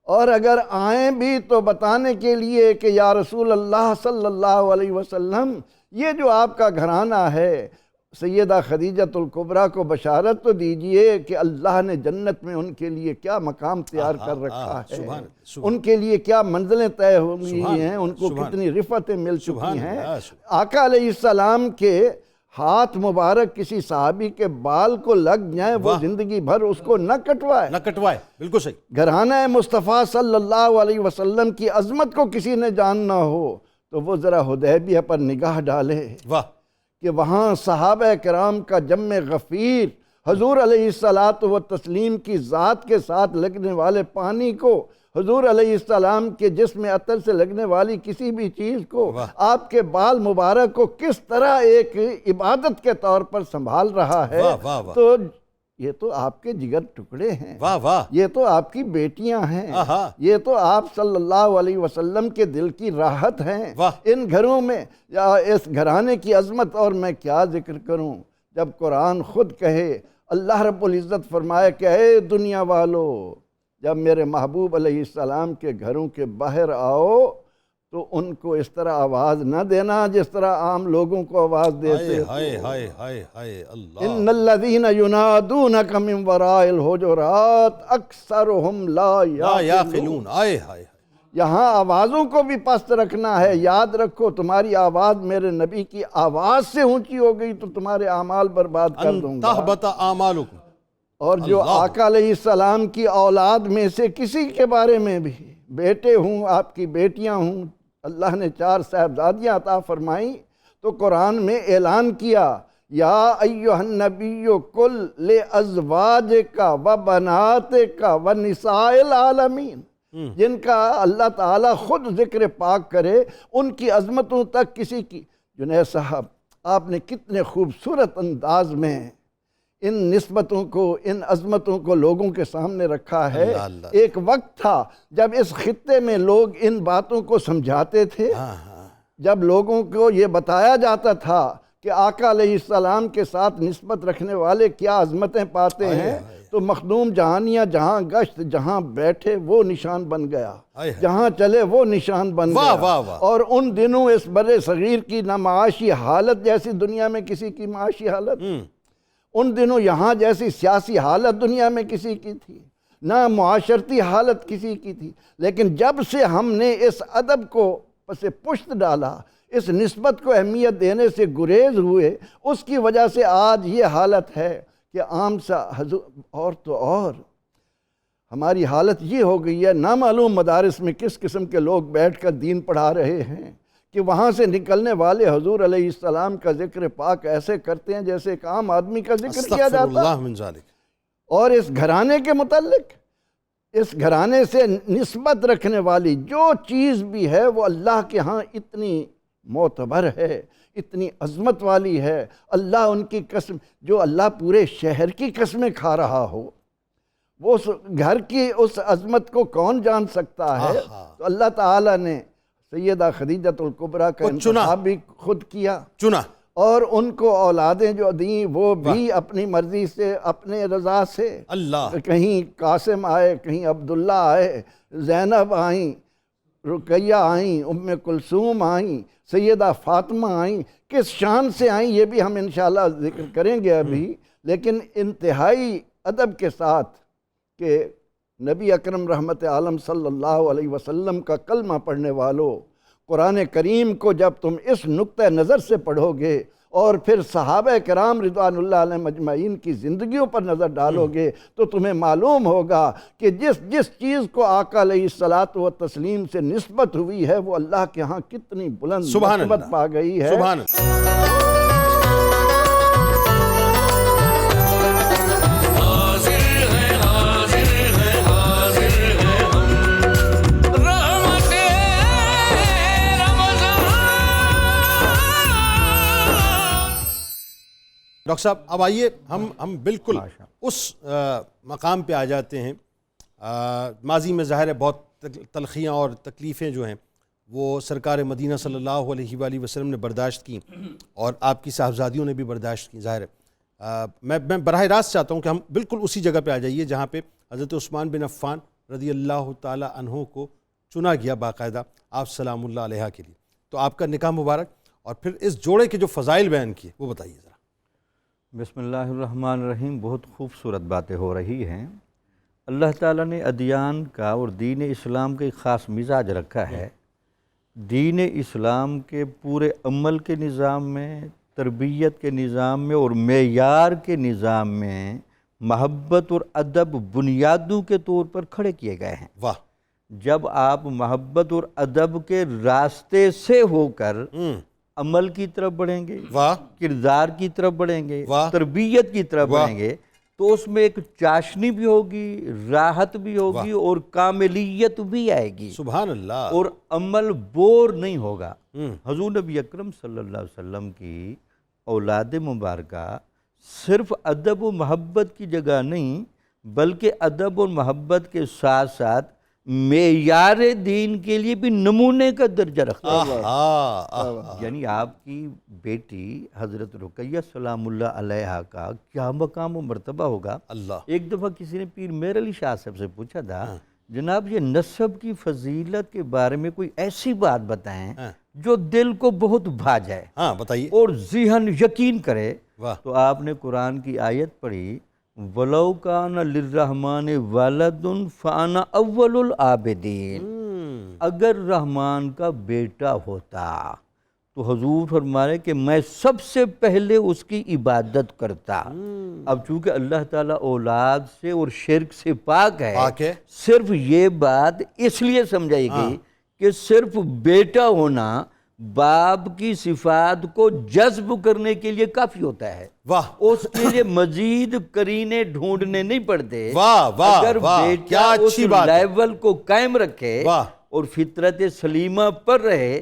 اور اگر آئیں بھی تو بتانے کے لیے کہ یا رسول اللہ صلی اللہ علیہ وسلم یہ جو آپ کا گھرانہ ہے، سیدہ خدیجۃ الکبریٰ کو بشارت تو دیجئے کہ اللہ نے جنت میں ان کے لیے کیا مقام تیار کر رکھا ہے، ان کے لیے کیا منزلیں طے ہوئی ہیں، ان کو کتنی رفعتیں مل چکی ہیں۔ آقا علیہ السلام کے ہاتھ مبارک کسی صحابی کے بال کو لگ جائیں، وہ زندگی بھر اس کو نہ کٹوائے، بالکل صحیح۔ گھرانہ مصطفیٰ صلی اللہ علیہ وسلم کی عظمت کو کسی نے جاننا ہو تو وہ ذرا حدیبیہ پر نگاہ ڈالے کہ وہاں صحابہ کرام کا جمع غفیر حضور علیہ السلام کی ذات کے ساتھ لگنے والے پانی کو، حضور علیہ السلام کے جسم اطہر سے لگنے والی کسی بھی چیز کو، آپ کے بال مبارک کو کس طرح ایک عبادت کے طور پر سنبھال رہا ہے، تو یہ تو آپ کے جگر ٹکڑے ہیں، یہ تو آپ کی بیٹیاں ہیں، یہ تو آپ صلی اللہ علیہ وسلم کے دل کی راحت ہیں۔ ان گھروں میں یا اس گھرانے کی عظمت اور میں کیا ذکر کروں، جب قرآن خود کہے، اللہ رب العزت فرمائے کہ اے دنیا والو، جب میرے محبوب علیہ السلام کے گھروں کے باہر آؤ تو ان کو اس طرح آواز نہ دینا جس طرح عام لوگوں کو آواز دیتے ہو۔ ان الذین ینادونک من وراء الحجرات اکثرهم لا یعقلون۔ یہاں آوازوں کو بھی پست رکھنا ہے، یاد رکھو تمہاری آواز میرے نبی کی آواز سے اونچی ہو گئی تو تمہارے اعمال برباد کر دوں گا۔ تحبط اعمالکم، اور جو آقا علیہ السلام کی اولاد میں سے کسی کے بارے میں بھی، بیٹے ہوں، آپ کی بیٹیاں ہوں، اللہ نے 4 صاحبزادیاں عطا فرمائیں تو قرآن میں اعلان کیا یا ایھا النبی قل لازواجک و بناتک و نساء العالمین، جن کا اللہ تعالیٰ خود ذکر پاک کرے، ان کی عظمتوں تک کسی کی۔ جنید صاحب، آپ نے کتنے خوبصورت انداز میں ان نسبتوں کو، ان عظمتوں کو لوگوں کے سامنے رکھا ہے۔ ایک وقت تھا جب اس خطے میں لوگ ان باتوں کو سمجھاتے تھے، جب لوگوں کو یہ بتایا جاتا تھا کہ آقا علیہ السلام کے ساتھ نسبت رکھنے والے کیا عظمتیں پاتے ہیں، تو مخدوم جہانیاں جہاں گشت، جہاں بیٹھے وہ نشان بن گیا، جہاں چلے وہ نشان بن گیا۔ اور ان دنوں اس بر صغیر کی نہ معاشی حالت جیسی دنیا میں کسی کی معاشی حالت، ان دنوں یہاں جیسی سیاسی حالت دنیا میں کسی کی تھی، نہ معاشرتی حالت کسی کی تھی، لیکن جب سے ہم نے اس ادب کو پس پشت ڈالا، اس نسبت کو اہمیت دینے سے گریز ہوئے، اس کی وجہ سے آج یہ حالت ہے کہ عام سا اور تو اور ہماری حالت یہ ہو گئی ہے، نامعلوم مدارس میں کس قسم کے لوگ بیٹھ کر دین پڑھا رہے ہیں کہ وہاں سے نکلنے والے حضور علیہ السلام کا ذکر پاک ایسے کرتے ہیں جیسے ایک عام آدمی کا ذکر کیا جاتا ہے۔ اور اس گھرانے کے متعلق، اس گھرانے سے نسبت رکھنے والی جو چیز بھی ہے وہ اللہ کے ہاں اتنی معتبر ہے، اتنی عظمت والی ہے۔ اللہ ان کی قسم، جو اللہ پورے شہر کی قسمیں کھا رہا ہو، وہ اس گھر کی اس عظمت کو کون جان سکتا ہے؟ تو اللہ تعالیٰ نے سیدہ خدیجۃ الکبریٰ کا انتخاب بھی خود کیا، چنا، اور ان کو اولادیں جو دیں وہ بھی اپنی مرضی سے، اپنے رضا سے۔ کہیں قاسم آئے، کہیں عبداللہ آئے، زینب آئیں، رقیہ آئیں، ام کلثوم آئیں، سیدہ فاطمہ آئیں، کس شان سے آئیں یہ بھی ہم انشاءاللہ ذکر کریں گے ابھی، لیکن انتہائی ادب کے ساتھ کہ نبی اکرم رحمت عالم صلی اللہ علیہ وسلم کا کلمہ پڑھنے والوں، قرآن کریم کو جب تم اس نقطہ نظر سے پڑھو گے اور پھر صحابہ کرام رضوان اللہ علیہ مجمعین کی زندگیوں پر نظر ڈالو گے تو تمہیں معلوم ہوگا کہ جس چیز کو آقا علیہ الصلاۃ والتسلیم سے نسبت ہوئی ہے وہ اللہ کے ہاں کتنی بلند نسبت پا گئی ہے۔ ڈاکٹر صاحب اب آئیے ہم بالکل اس مقام پہ آ جاتے ہیں۔ ماضی میں ظاہر ہے بہت تلخیاں اور تکلیفیں جو ہیں وہ سرکار مدینہ صلی اللہ علیہ وآلہ وسلم نے برداشت کیں اور آپ کی صاحبزادیوں نے بھی برداشت کی۔ ظاہر ہے میں براہ راست چاہتا ہوں کہ ہم بالکل اسی جگہ پہ آ جائیے جہاں پہ حضرت عثمان بن عفان رضی اللہ تعالی عنہ کو چنا گیا باقاعدہ آپ سلام اللہ علیہ کے لیے۔ تو آپ کا نکاح مبارک اور پھر اس جوڑے کے جو فضائل بیان کیے وہ بتائیے ذرا۔ بسم اللہ الرحمن الرحیم۔ بہت خوبصورت باتیں ہو رہی ہیں۔ اللہ تعالیٰ نے ادیان کا اور دین اسلام کا ایک خاص مزاج رکھا ہے۔ دین اسلام کے پورے عمل کے نظام میں، تربیت کے نظام میں اور معیار کے نظام میں محبت اور ادب بنیادوں کے طور پر کھڑے کیے گئے ہیں۔ واہ! جب آپ محبت اور ادب کے راستے سے ہو کر عمل کی طرف بڑھیں گے، کردار کی طرف بڑھیں گے، تربیت کی طرف بڑھیں گے، تو اس میں ایک چاشنی بھی ہوگی، راحت بھی ہوگی اور کاملیت بھی آئے گی۔ سبحان اللہ! اور عمل بور نہیں ہوگا۔ حضور نبی اکرم صلی اللہ علیہ وسلم کی اولاد مبارکہ صرف ادب و محبت کی جگہ نہیں بلکہ ادب و محبت کے ساتھ ساتھ معیار دین کے لیے بھی نمونے کا درجہ رکھتا ہے۔ یعنی آپ کی بیٹی حضرت رقیہ سلام اللہ علیہ کا کیا مقام و مرتبہ ہوگا۔ ایک دفعہ کسی نے پیر میر علی شاہ صاحب سے پوچھا تھا، جناب یہ نسب کی فضیلت کے بارے میں کوئی ایسی بات بتائیں جو دل کو بہت بھا جائے اور ذہن یقین کرے۔ تو آپ نے قرآن کی آیت پڑھی، وَلَوْ كَانَ لِلرَّحْمَانِ وَلَدٌ فَأَنَا أَوَّلُ الْعَابِدِينَ۔ اگر رحمان کا بیٹا ہوتا تو حضور فرما رہے کہ میں سب سے پہلے اس کی عبادت کرتا۔ اب چونکہ اللہ تعالیٰ اولاد سے اور شرک سے پاک ہے، صرف یہ بات اس لیے سمجھائی گئی کہ صرف بیٹا ہونا باپ کی صفات کو جذب کرنے کے لیے کافی ہوتا ہے، واہ اس کے لیے مزید قرینے ڈھونڈنے نہیں پڑتے۔ واہ واہ اگر واہ، بیٹا کیا اس اچھی بات ہے۔ لیول کو قائم رکھے واہ اور فطرت سلیمہ پر رہے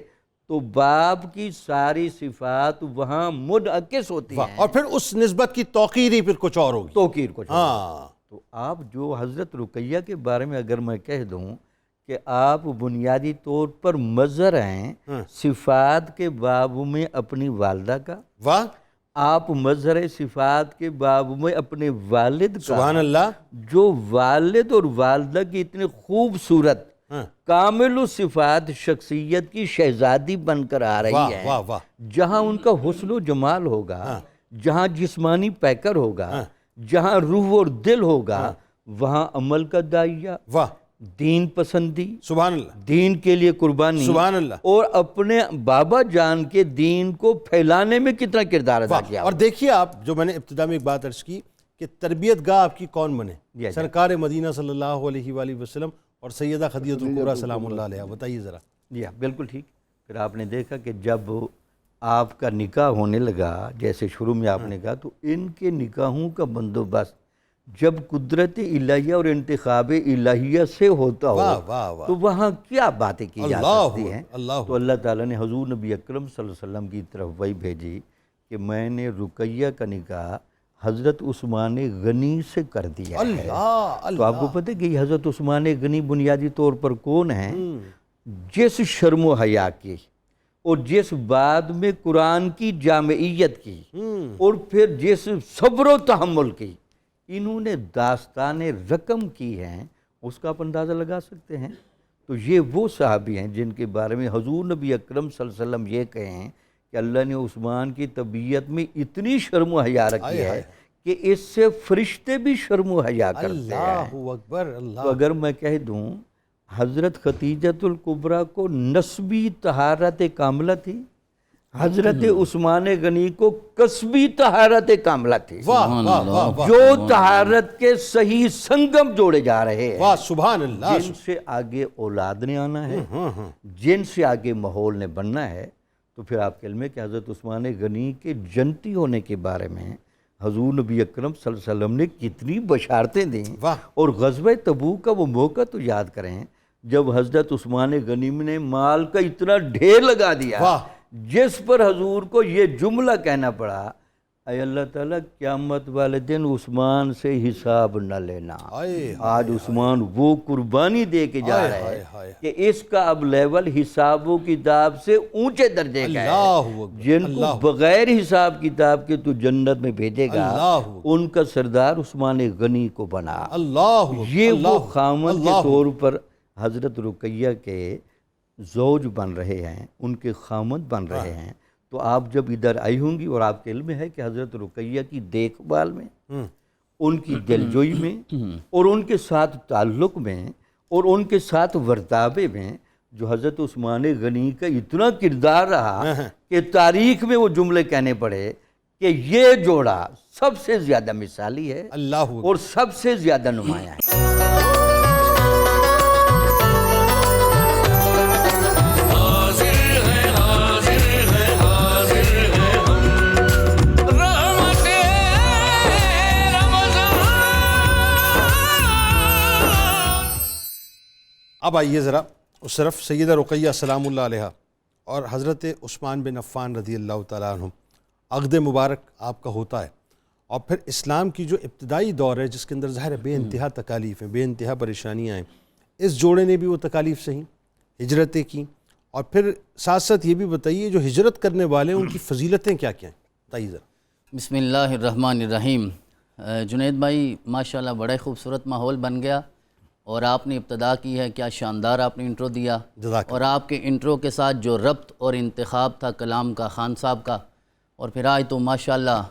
تو باپ کی ساری صفات وہاں منعکس ہوتی واہ، ہیں، اور پھر اس نسبت کی توقیر ہی پھر کچھ اور ہوگی۔ توقیر کو چھوڑ۔ ہاں تو آپ جو حضرت رقیہ کے بارے میں اگر میں کہہ دوں کہ آپ بنیادی طور پر مظہر ہیں صفات کے باب میں اپنی والدہ کا، واہ آپ مظہر صفات کے باب میں اپنے والد کا، سبحان اللہ۔ جو والد اور والدہ کی اتنی خوبصورت کامل الصفات شخصیت کی شہزادی بن کر آ رہی واہ ہے، واہ واہ، جہاں ان کا حسن و جمال ہوگا، جہاں جسمانی پیکر ہوگا، جہاں روح اور دل ہوگا، وہاں عمل کا داعیہ، واہ دین پسندی، سبحان اللہ، دین کے لیے قربانی، سبحان اللہ۔ اور اپنے بابا جان کے دین کو پھیلانے میں کتنا کردار ادا کیا۔ اور دیکھیے آپ، جو میں نے ابتدا میں ایک بات عرض کی کہ تربیت گاہ آپ کی کون بنے؟ سرکار مدینہ صلی اللہ علیہ وآلہ وسلم اور سیدہ خدیجہ الکبریٰ سلام اللہ علیہ۔ بتائیے ذرا۔ جی ہاں، بالکل ٹھیک۔ پھر آپ نے دیکھا کہ جب آپ کا نکاح ہونے لگا، جیسے شروع میں آپ نے کہا، تو ان کے نکاحوں کا بندوبست جب قدرت الہیہ اور انتخاب الہیہ سے ہوتا ہو تو وہاں کیا باتیں کی جا سکتی ہیں؟ تو اللہ تعالیٰ نے حضور نبی اکرم صلی اللہ علیہ وسلم کی طرف وحی بھیجی کہ میں نے رقیہ کا نکاح حضرت عثمان غنی سے کر دیا ہے۔ تو آپ کو پتہ ہے کہ حضرت عثمان غنی بنیادی طور پر کون ہیں؟ جس شرم و حیا کی اور جس بعد میں قرآن کی جامعیت کی اور پھر جس صبر و تحمل کی انہوں نے داستان رقم کی ہیں، اس کا آپ اندازہ لگا سکتے ہیں۔ تو یہ وہ صحابی ہیں جن کے بارے میں حضور نبی اکرم صلی اللہ علیہ وسلم یہ کہیں کہ اللہ نے عثمان کی طبیعت میں اتنی شرم و حیا رکھی ہے کہ اس سے فرشتے بھی شرم و حیا کرتے ہیں۔ اللہ اکبر، اللہ۔ تو اگر میں کہہ دوں حضرت خدیجۃ الکبریٰ کو نسبی طہارت کاملہ تھی، حضرت عثمان غنی کو کسبی طہارت کاملہ تھی، جو طہارت کے صحیح سنگم جوڑے جا رہے ہیں، واہ سبحان اللہ۔ جن سے آگے اولاد نے آنا ہے، جن سے آگے ماحول نے بننا ہے۔ تو پھر آپ کے علم ہے کہ حضرت عثمان غنی کے جنتی ہونے کے بارے میں حضور نبی اکرم صلی اللہ علیہ وسلم نے کتنی بشارتیں دیں۔ اور غزوہ تبوک کا وہ موقع تو یاد کریں جب حضرت عثمان غنی نے مال کا اتنا ڈھیر لگا دیا جس پر حضور کو یہ جملہ کہنا پڑا، اے اللہ تعالیٰ قیامت والے دن عثمان سے حساب نہ لینا۔ آج عثمان وہ قربانی دے کے جا رہا ہے کہ اس کا اب لیول حساب و کتاب سے اونچے درجے کا ہے۔ جن کو بغیر حساب کتاب کے تو جنت میں بھیجے گا، ان کا سردار عثمان غنی کو بنا۔ یہ وہ خامن کے طور پر حضرت رقیہ کے زوج بن رہے ہیں، ان کے خامد بن رہے ہیں۔ تو آپ جب ادھر آئی ہوں گی اور آپ کے علم ہے کہ حضرت رقیہ کی دیکھ بھال میں، ان کی دلجوئی میں اور ان کے ساتھ تعلق میں اور ان کے ساتھ ورتاوے میں جو حضرت عثمان غنی کا اتنا کردار رہا کہ تاریخ میں وہ جملے کہنے پڑے کہ یہ جوڑا سب سے زیادہ مثالی ہے اور سب سے زیادہ نمایاں ہے۔ اب آئیے ذرا اس طرف سیدہ رقیہ سلام اللہ علیہ اور حضرت عثمان بن عفان رضی اللہ تعالیٰ عنہ، عقد مبارک آپ کا ہوتا ہے، اور پھر اسلام کی جو ابتدائی دور ہے جس کے اندر ظاہر بے انتہا تکالیف ہیں، بے انتہا پریشانیاں ہیں، اس جوڑے نے بھی وہ تکالیف سہیں، ہجرتیں کی، اور پھر ساتھ ساتھ یہ بھی بتائیے جو ہجرت کرنے والے ہیں ان کی فضیلتیں کیا کیا ہیں؟ بتائیے ذرا۔ بسم اللہ الرحمن الرحیم۔ جنید بھائی ماشاءاللہ بڑا خوبصورت ماحول بن گیا، اور آپ نے ابتدا کی ہے، کیا شاندار آپ نے انٹرو دیا، اور آپ کے انٹرو کے ساتھ جو ربط اور انتخاب تھا کلام کا خان صاحب کا، اور پھر آج تو ماشاءاللہ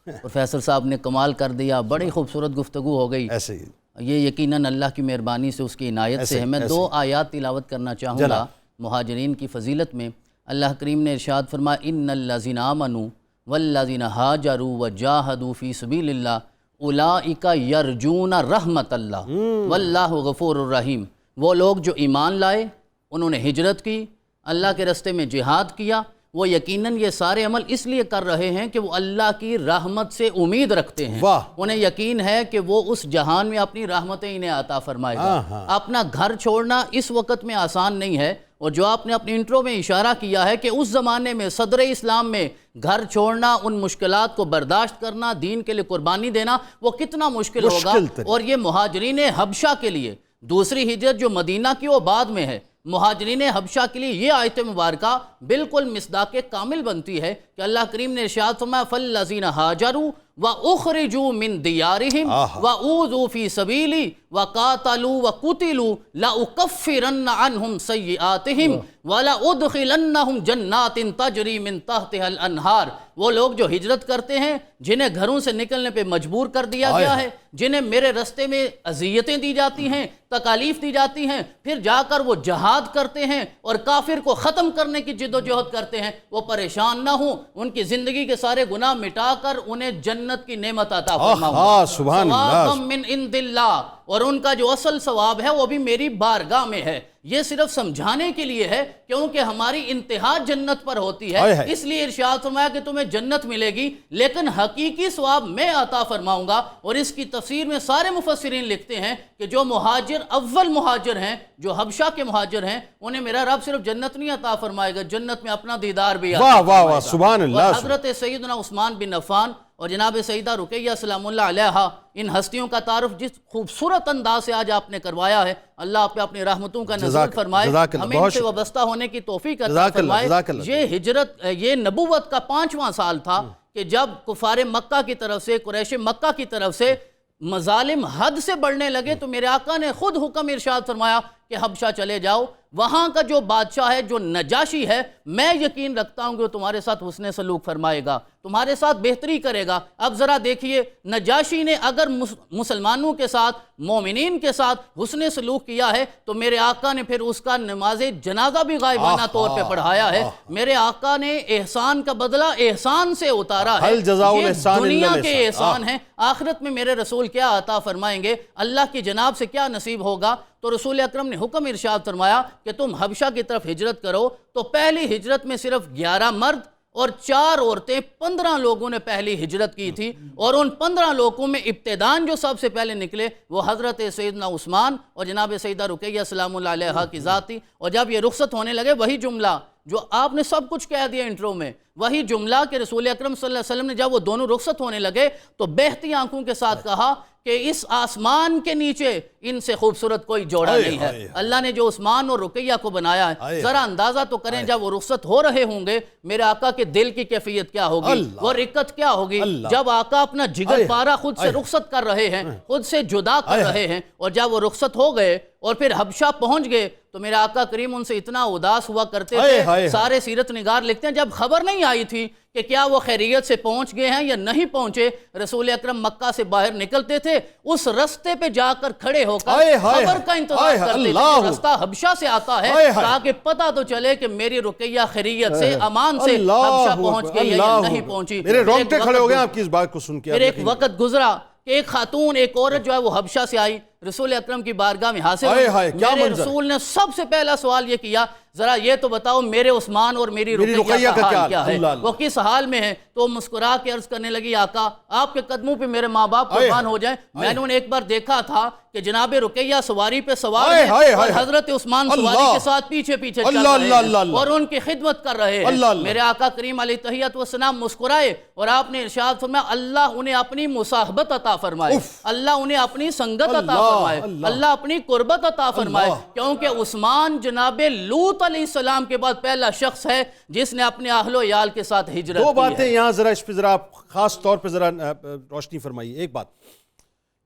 پروفیسر صاحب نے کمال کر دیا، بڑی خوبصورت گفتگو ہو گئی۔ ایسے ہی یہ یقیناً اللہ کی مہربانی سے، اس کی عنایت سے ہے۔ میں دو آیات تلاوت کرنا چاہوں گا مہاجرین کی فضیلت میں۔ اللہ کریم نے ارشاد فرمایا ان الذین آمنوا والذین ہاجروا وجاہدوا فی سبیل اللہ اولئک یرجون رحمت اللہ واللہ غفور الرحیم۔ وہ لوگ جو ایمان لائے، انہوں نے ہجرت کی، اللہ کے راستے میں جہاد کیا، وہ یقیناً یہ سارے عمل اس لیے کر رہے ہیں کہ وہ اللہ کی رحمت سے امید رکھتے ہیں، انہیں یقین ہے کہ وہ اس جہان میں اپنی رحمتیں انہیں عطا فرمائے گا۔ اپنا گھر چھوڑنا اس وقت میں آسان نہیں ہے، اور جو آپ نے اپنی انٹرو میں اشارہ کیا ہے کہ اس زمانے میں صدر اسلام میں گھر چھوڑنا، ان مشکلات کو برداشت کرنا، دین کے لیے قربانی دینا، وہ کتنا مشکل ہوگا۔ اور یہ مہاجرین حبشہ کے لیے دوسری ہجرت جو مدینہ کی وہ بعد میں ہے، مہاجرین حبشہ کے لیے یہ آیت مبارکہ بالکل مصداق کامل بنتی ہے کہ اللہ کریم نے ارشاد فرمایا فَالَّذِينَ هَاجَرُوا وَأُخْرِجُوا مِن دِيَارِهِمْ وَأُوذُوا فِي سَبِيلِي وَقَاتَلُوا وَقُتِلُوا لَأُكَفِّرَنَّ عَنْهُمْ سَيِّئَاتِهِمْ وَلَأُدْخِلَنَّهُمْ جَنَّاتٍ تَجْرِي مِن تَحْتِهَا الْأَنْهَارُ۔ وہ لوگ جو ہجرت کرتے ہیں، جنہیں گھروں سے نکلنے پہ مجبور کر دیا گیا ہے، جنہیں میرے رستے میں اذیتیں دی جاتی ہیں، تکالیف دی جاتی ہیں، پھر جا کر وہ جہاد کرتے ہیں اور کافر کو ختم کرنے کی جد و جہد کرتے ہیں، وہ پریشان نہ ہوں، ان کی زندگی کے سارے گناہ مٹا کر انہیں جنت کی نعمت عطا فرماؤں، سبحان اللہ، ثوابا من عند اللہ، اور ان کا جو اصل ثواب ہے وہ بھی میری بارگاہ میں ہے۔ یہ صرف سمجھانے کے لیے ہے کیونکہ ہماری انتہا جنت پر ہوتی ہے، اس لیے ارشاد فرمایا کہ تمہیں جنت ملے گی لیکن حقیقی ثواب میں عطا فرماؤں گا۔ اور اس کی تفسیر میں سارے مفسرین لکھتے ہیں کہ جو مہاجر اول مہاجر ہیں، جو حبشہ کے مہاجر ہیں، انہیں میرا رب صرف جنت نہیں عطا فرمائے گا، جنت میں اپنا دیدار بھی عطا فرمائے گا۔ سبحان اللہ۔ اور حضرت سیدنا عثمان بن عفان اور جناب سیدہ رقیہ سلام اللہ علیہا، ان ہستیوں کا تعارف جس خوبصورت انداز سے آج آپ نے کروایا ہے، اللہ آپ پہ اپنی رحمتوں کا نزول فرمائے، ہمیں ان سے وابستہ ہونے کی توفیق عطا فرمائے۔ یہ ہجرت، یہ نبوت کا 5واں سال تھا کہ جب کفار مکہ کی طرف سے، قریش مکہ کی طرف سے مظالم حد سے بڑھنے لگے تو میرے آقا نے خود حکم ارشاد فرمایا کہ حبشہ چلے جاؤ، وہاں کا جو بادشاہ ہے، جو نجاشی ہے، میں یقین رکھتا ہوں کہ وہ تمہارے ساتھ حسن سلوک فرمائے گا، تمہارے ساتھ بہتری کرے گا۔ اب ذرا دیکھیے، نجاشی نے اگر مسلمانوں کے ساتھ، مومنین کے ساتھ حسن سلوک کیا ہے تو میرے آقا نے پھر اس کا نماز جنازہ بھی غائبانہ طور پہ پڑھایا ہے۔ میرے آقا نے احسان کا بدلہ احسان سے اتارا ہے، یہ دنیا کے احسان ہیں، آخرت میں میرے رسول کیا عطا فرمائیں گے، اللہ کی جناب سے کیا نصیب ہوگا۔ تو رسول اکرم نے حکم ارشاد فرمایا کہ تم حبشہ کی طرف ہجرت کرو، تو پہلی ہجرت میں صرف 11 مرد اور 4 عورتیں، 15 لوگوں نے پہلی ہجرت کی تھی، اور ان 15 لوگوں میں ابتدان جو سب سے پہلے نکلے وہ حضرت سیدنا عثمان اور جناب سیدہ رقیہ سلام اللہ علیہا کی ذات تھی۔ اور جب یہ رخصت ہونے لگے، وہی جملہ جو آپ نے سب کچھ کہہ دیا انٹرو میں، وہی جملہ کہ رسول اکرم صلی اللہ علیہ وسلم نے جب وہ دونوں رخصت ہونے لگے تو بہتی آنکھوں کے ساتھ کہا کہ اس آسمان کے نیچے ان سے خوبصورت کوئی جوڑا نہیں ہے۔ اللہ نے جو عثمان اور رقیہ کو بنایا ہے، ذرا اندازہ تو کریں جب وہ رخصت ہو رہے ہوں گے میرے آقا کے دل کی کیفیت کیا ہوگی، وہ رکت کیا ہوگی، جب آقا اپنا جگر پارا خود سے رخصت کر رہے ہیں، خود سے جدا کر رہے ہیں، اور جب وہ رخصت ہو گئے اور پھر حبشہ پہنچ گئے تو میرے آقا کریم ان سے اتنا اداس ہوا کرتے تھے، سارے سیرت نگار لکھتے ہیں جب خبر نہیں آئی تھی کہ کیا وہ خیریت سے پہنچ گئے ہیں یا نہیں پہنچے، رسول اکرم مکہ سے باہر نکلتے تھے، اس رستے پہ جا کر کھڑے ہو کر خبر کا انتظار کرتے تھے کہ رستہ حبشہ سے آتا ہے تاکہ پتہ تو چلے کہ میری رقیہ خیریت سے، امان سے حبشہ پہنچ گئی ہے یا نہیں پہنچی۔ میرے رونگٹے کھڑے ہو گئے آپ کی اس بات کو سن کے۔ پھر ایک وقت گزرا کہ ایک خاتون، ایک عورت جو ہے وہ حبشہ سے آئی، رسول اکرم کی بارگاہ میں حاضر ہوئی، میرے رسول نے سب سے پہلا سوال یہ کیا، ذرا یہ تو بتاؤ میرے عثمان اور میری رقیہ کا حال کیا ہے، وہ کس حال میں ہے؟ تو مسکرا کے عرض کرنے لگی آقا آپ کے قدموں پہ میرے ماں باپ قربان ہو جائیں، میں نے ایک بار دیکھا تھا کہ جناب رقیہ سواری پہ سوار ہیں اور حضرت عثمان سواری کے ساتھ پیچھے پیچھے چل رہے ہیں اور ان کی خدمت کر رہے ہیں۔ میرے آقا کریم علیہ التحیۃ والسلام مسکرائے اور آپ نے ارشاد فرمایا اللہ انہیں اپنی مصاحبت عطا فرمائے، اللہ انہیں اپنی سنگت عطا فرمائے، اللہ اپنی قربت عطا فرمائے، کیونکہ عثمان جناب لوط علیہ السلام کے بعد پہلا شخص ہے جس نے اپنے اہل و عیال کے ساتھ ہجرت کی ہے۔ دو باتیں یہاں ذرا اس پہ ذرا خاص طور پہ ذرا روشنی فرمائیے۔ ایک بات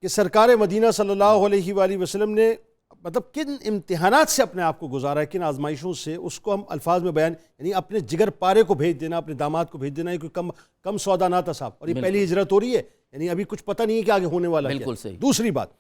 کہ سرکار مدینہ صلی اللہ علیہ وآلہ وسلم نے مطلب کن امتحانات سے اپنے آپ کو گزارا ہے، کن آزمائشوں سے، اس کو ہم الفاظ میں بیان، یعنی اپنے جگر پارے کو بھیج دینا، اپنے داماد کو بھیج دینا، یہ کوئی کم سودا نہ تھا صاحب، اور یہ پہلی ہجرت ہو رہی ہے، یعنی ابھی کچھ پتہ نہیں ہے کہ آگے ہونے والا ہے۔ بالکل صحیح۔ دوسری بات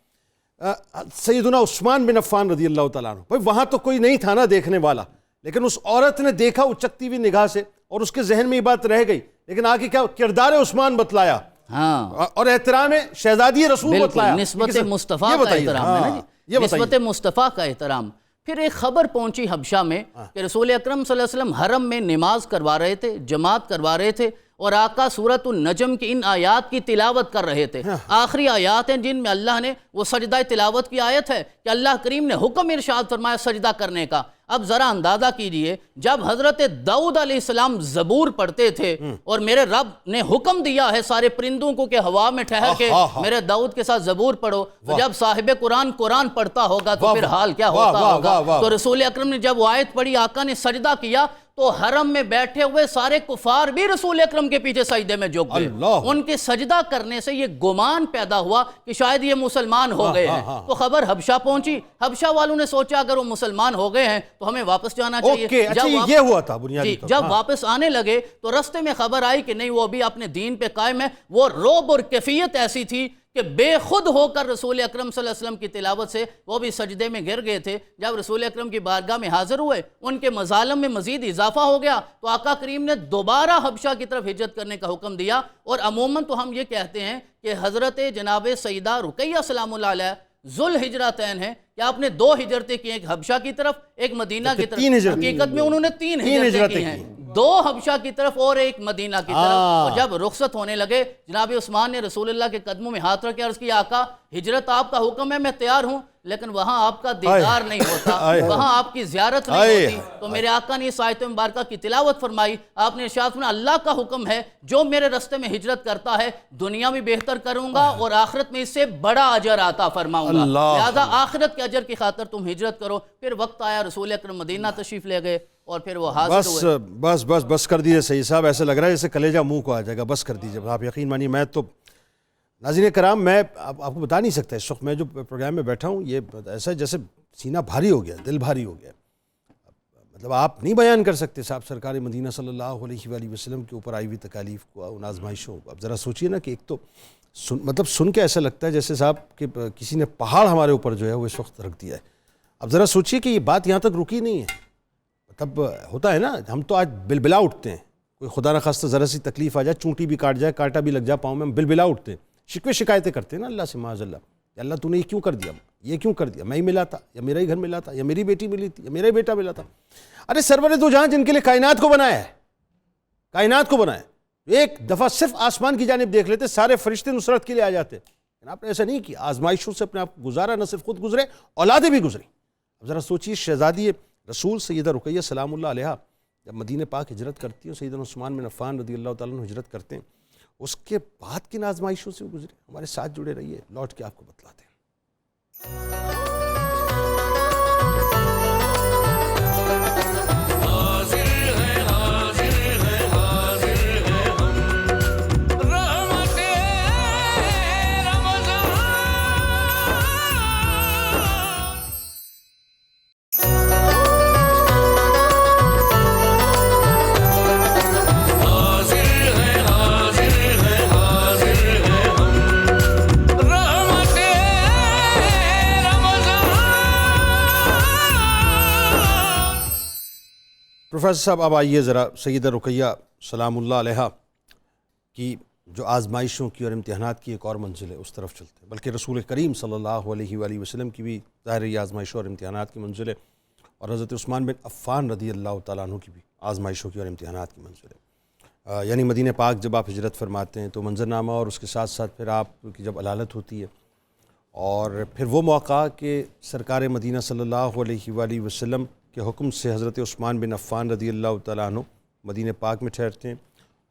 سیدنا عثمان بن عفان رضی اللہ تعالیٰ عنہ، بھائی وہاں تو کوئی نہیں تھا نا دیکھنے والا، لیکن اس عورت نے دیکھا اچکتی ہوئی نگاہ سے اور اس کے ذہن میں یہ بات رہ گئی، لیکن آگے کیا کردار عثمان بتلایا اور احترام شہزادی رسول بتلایا، نسبت مصطفیٰ کا احترام ہے نا جی، نسبت مصطفیٰ کا احترام۔ پھر ایک خبر پہنچی حبشہ میں کہ رسول اکرم صلی اللہ علیہ وسلم حرم میں نماز کروا رہے تھے، جماعت کروا رہے تھے، اور آقا سورۃ النجم کی ان آیات کی تلاوت کر رہے تھے۔ آخری آیات ہیں جن میں اللہ نے وہ سجدہ تلاوت کی آیت ہے کہ اللہ کریم نے حکم ارشاد فرمایا سجدہ کرنے کا۔ اب ذرا اندازہ کیجئے، جب حضرت داؤد علیہ السلام زبور پڑھتے تھے اور میرے رب نے حکم دیا ہے سارے پرندوں کو کہ ہوا میں ٹھہر کے میرے داؤد کے ساتھ زبور پڑھو، تو جب صاحب قرآن پڑھتا ہوگا تو پھر حال کیا ہوتا ہوگا۔ تو رسول اکرم نے جب وہ آیت پڑھی، آقا نے سجدہ کیا، تو حرم میں بیٹھے ہوئے سارے کفار بھی رسول اکرم کے پیچھے سجدے میں جھک گئے۔ ان کے سجدہ کرنے سے یہ گمان پیدا ہوا کہ شاید یہ مسلمان ہو گئے ہیں۔ تو خبر حبشہ پہنچی، حبشہ والوں نے سوچا اگر وہ مسلمان ہو گئے ہیں تو ہمیں واپس جانا چاہیے۔ یہ ہوا تھا بنیادی طور پر۔ جب واپس آنے لگے تو رستے میں خبر آئی کہ نہیں، وہ ابھی اپنے دین پہ قائم ہے۔ وہ رعب اور کیفیت ایسی تھی کہ بے خود ہو کر رسول اکرم صلی اللہ علیہ وسلم کی تلاوت سے وہ بھی سجدے میں گر گئے تھے۔ جب رسول اکرم کی بارگاہ میں حاضر ہوئے، ان کے مظالم میں مزید اضافہ ہو گیا، تو آقا کریم نے دوبارہ حبشہ کی طرف ہجرت کرنے کا حکم دیا۔ اور عموماً تو ہم یہ کہتے ہیں کہ حضرت جناب سیدہ رقیہ سلام اللہ علیہ ذوالہجرتین ہیں کہ آپ نے 2 ہجرتیں کی، ایک حبشہ کی طرف، ایک مدینہ کی طرف۔ حقیقت میں انہوں نے 3 ہجرتیں کی ہیں، 2 حبشہ کی طرف اور ایک مدینہ کی طرف۔ اور جب رخصت ہونے لگے، جناب عثمان نے رسول اللہ کے قدموں میں ہاتھ رکھ کے عرض کیا، آقا ہجرت آپ کا حکم ہے، میں تیار ہوں، لیکن وہاں آپ کا دیدار نہیں ہوتا، وہاں آپ کی زیارت نہیں ہوتی۔ تو میرے آقا نے اس آیت مبارکہ کی تلاوت فرمائی۔ آپ نے ارشاد فرمایا، اللہ کا حکم ہے جو میرے رستے میں ہجرت کرتا ہے دنیا میں بہتر کروں گا اور آخرت میں اس سے بڑا اجر عطا فرماؤں گا، لہذا آخرت کے اجر کی خاطر تم ہجرت کرو۔ پھر وقت آیا، رسول اکرم مدینہ تشریف لے گئے اور پھر وہ حاضر ہوئے۔ بس کر دیجئے سید صاحب، ایسے لگ رہا ہے جیسے کلیجہ منہ کو آ جائے گا، بس کر دیجئے۔ آپ یقین مانیے، میں تو ناظرین کرام، میں آپ کو بتا نہیں سکتا، اس وقت میں جو پروگرام میں بیٹھا ہوں، یہ ایسا جیسے سینہ بھاری ہو گیا، دل بھاری ہو گیا۔ مطلب آپ نہیں بیان کر سکتے صاحب سرکار مدینہ صلی اللہ علیہ وآلہ وسلم کے اوپر آئی ہوئی تکالیف کو، ان آزمائشوں کو۔ اب ذرا سوچئے نا کہ ایک تو مطلب سن کے ایسا لگتا ہے جیسے صاحب کہ کسی نے پہاڑ ہمارے اوپر جو ہے وہ اس وقت رکھ دیا ہے۔ اب ذرا سوچئے کہ یہ بات یہاں تک رکی نہیں ہے۔ مطلب ہوتا ہے نا، ہم تو آج بلبلا اٹھتے ہیں، کوئی خدا نخواستہ ذرا سی تکلیف آ جائے، چونٹی بھی کاٹ جائے، کانٹا بھی لگ جائے پاؤں میں، ہم بلبلا اٹھتے ہیں، شکوے شکایتیں کرتے ہیں نا اللہ سے، معاذ اللہ، کہ اللہ تو نے یہ کیوں کر دیا، یہ کیوں کر دیا، میں ہی ملا تھا، یا میرا ہی گھر ملا تھا، یا میری بیٹی ملی تھی، یا میرا ہی بیٹا ملا تھا۔ ارے سرور دو جہاں جن کے لیے کائنات کو بنایا ہے، کائنات کو بنایا، ایک دفعہ صرف آسمان کی جانب دیکھ لیتے سارے فرشتے نصرت کے لیے آ جاتے، لیکن آپ نے ایسا نہیں کیا، آزمائشوں سے اپنے آپ کو گزارا، نہ صرف خود گزرے، اولادیں بھی گزری۔ اب ذرا سوچیے، شہزادی رسول سیدہ رقیہ سلام اللہ علیہ جب مدینہ پاک ہجرت کرتی ہیں، سیدنا عثمان بن عفان رضی اللہ تعالیٰ عنہ ہجرت کرتے ہیں، اس کے بعد کن آزمائشوں سے وہ گزرے، ہمارے ساتھ جڑے رہیے، لوٹ کے آپ کو بتلاتے ہیں۔ پروفیسر صاحب، اب آئیے ذرا سیدہ رقیہ سلام اللہ علیہ کی جو آزمائشوں کی اور امتحانات کی ایک اور منزل ہے اس طرف چلتے ہیں، بلکہ رسول کریم صلی اللہ علیہ وآلہ وسلم کی بھی ظاہر یہ آزمائشوں اور امتحانات کی منزل ہے، اور حضرت عثمان بن عفان رضی اللہ تعالیٰ عنہ کی بھی آزمائشوں کی اور امتحانات کی منزل ہے۔ یعنی مدینہ پاک جب آپ ہجرت فرماتے ہیں تو منظرنامہ اور اس کے ساتھ ساتھ پھر آپ کی جب علالت ہوتی ہے، اور پھر وہ موقع کہ سرکار مدینہ صلی اللہ علیہ وآلہ وسلم کے حکم سے حضرت عثمان بن عفان رضی اللہ تعالیٰ عنہ مدینہ پاک میں ٹھہرتے ہیں،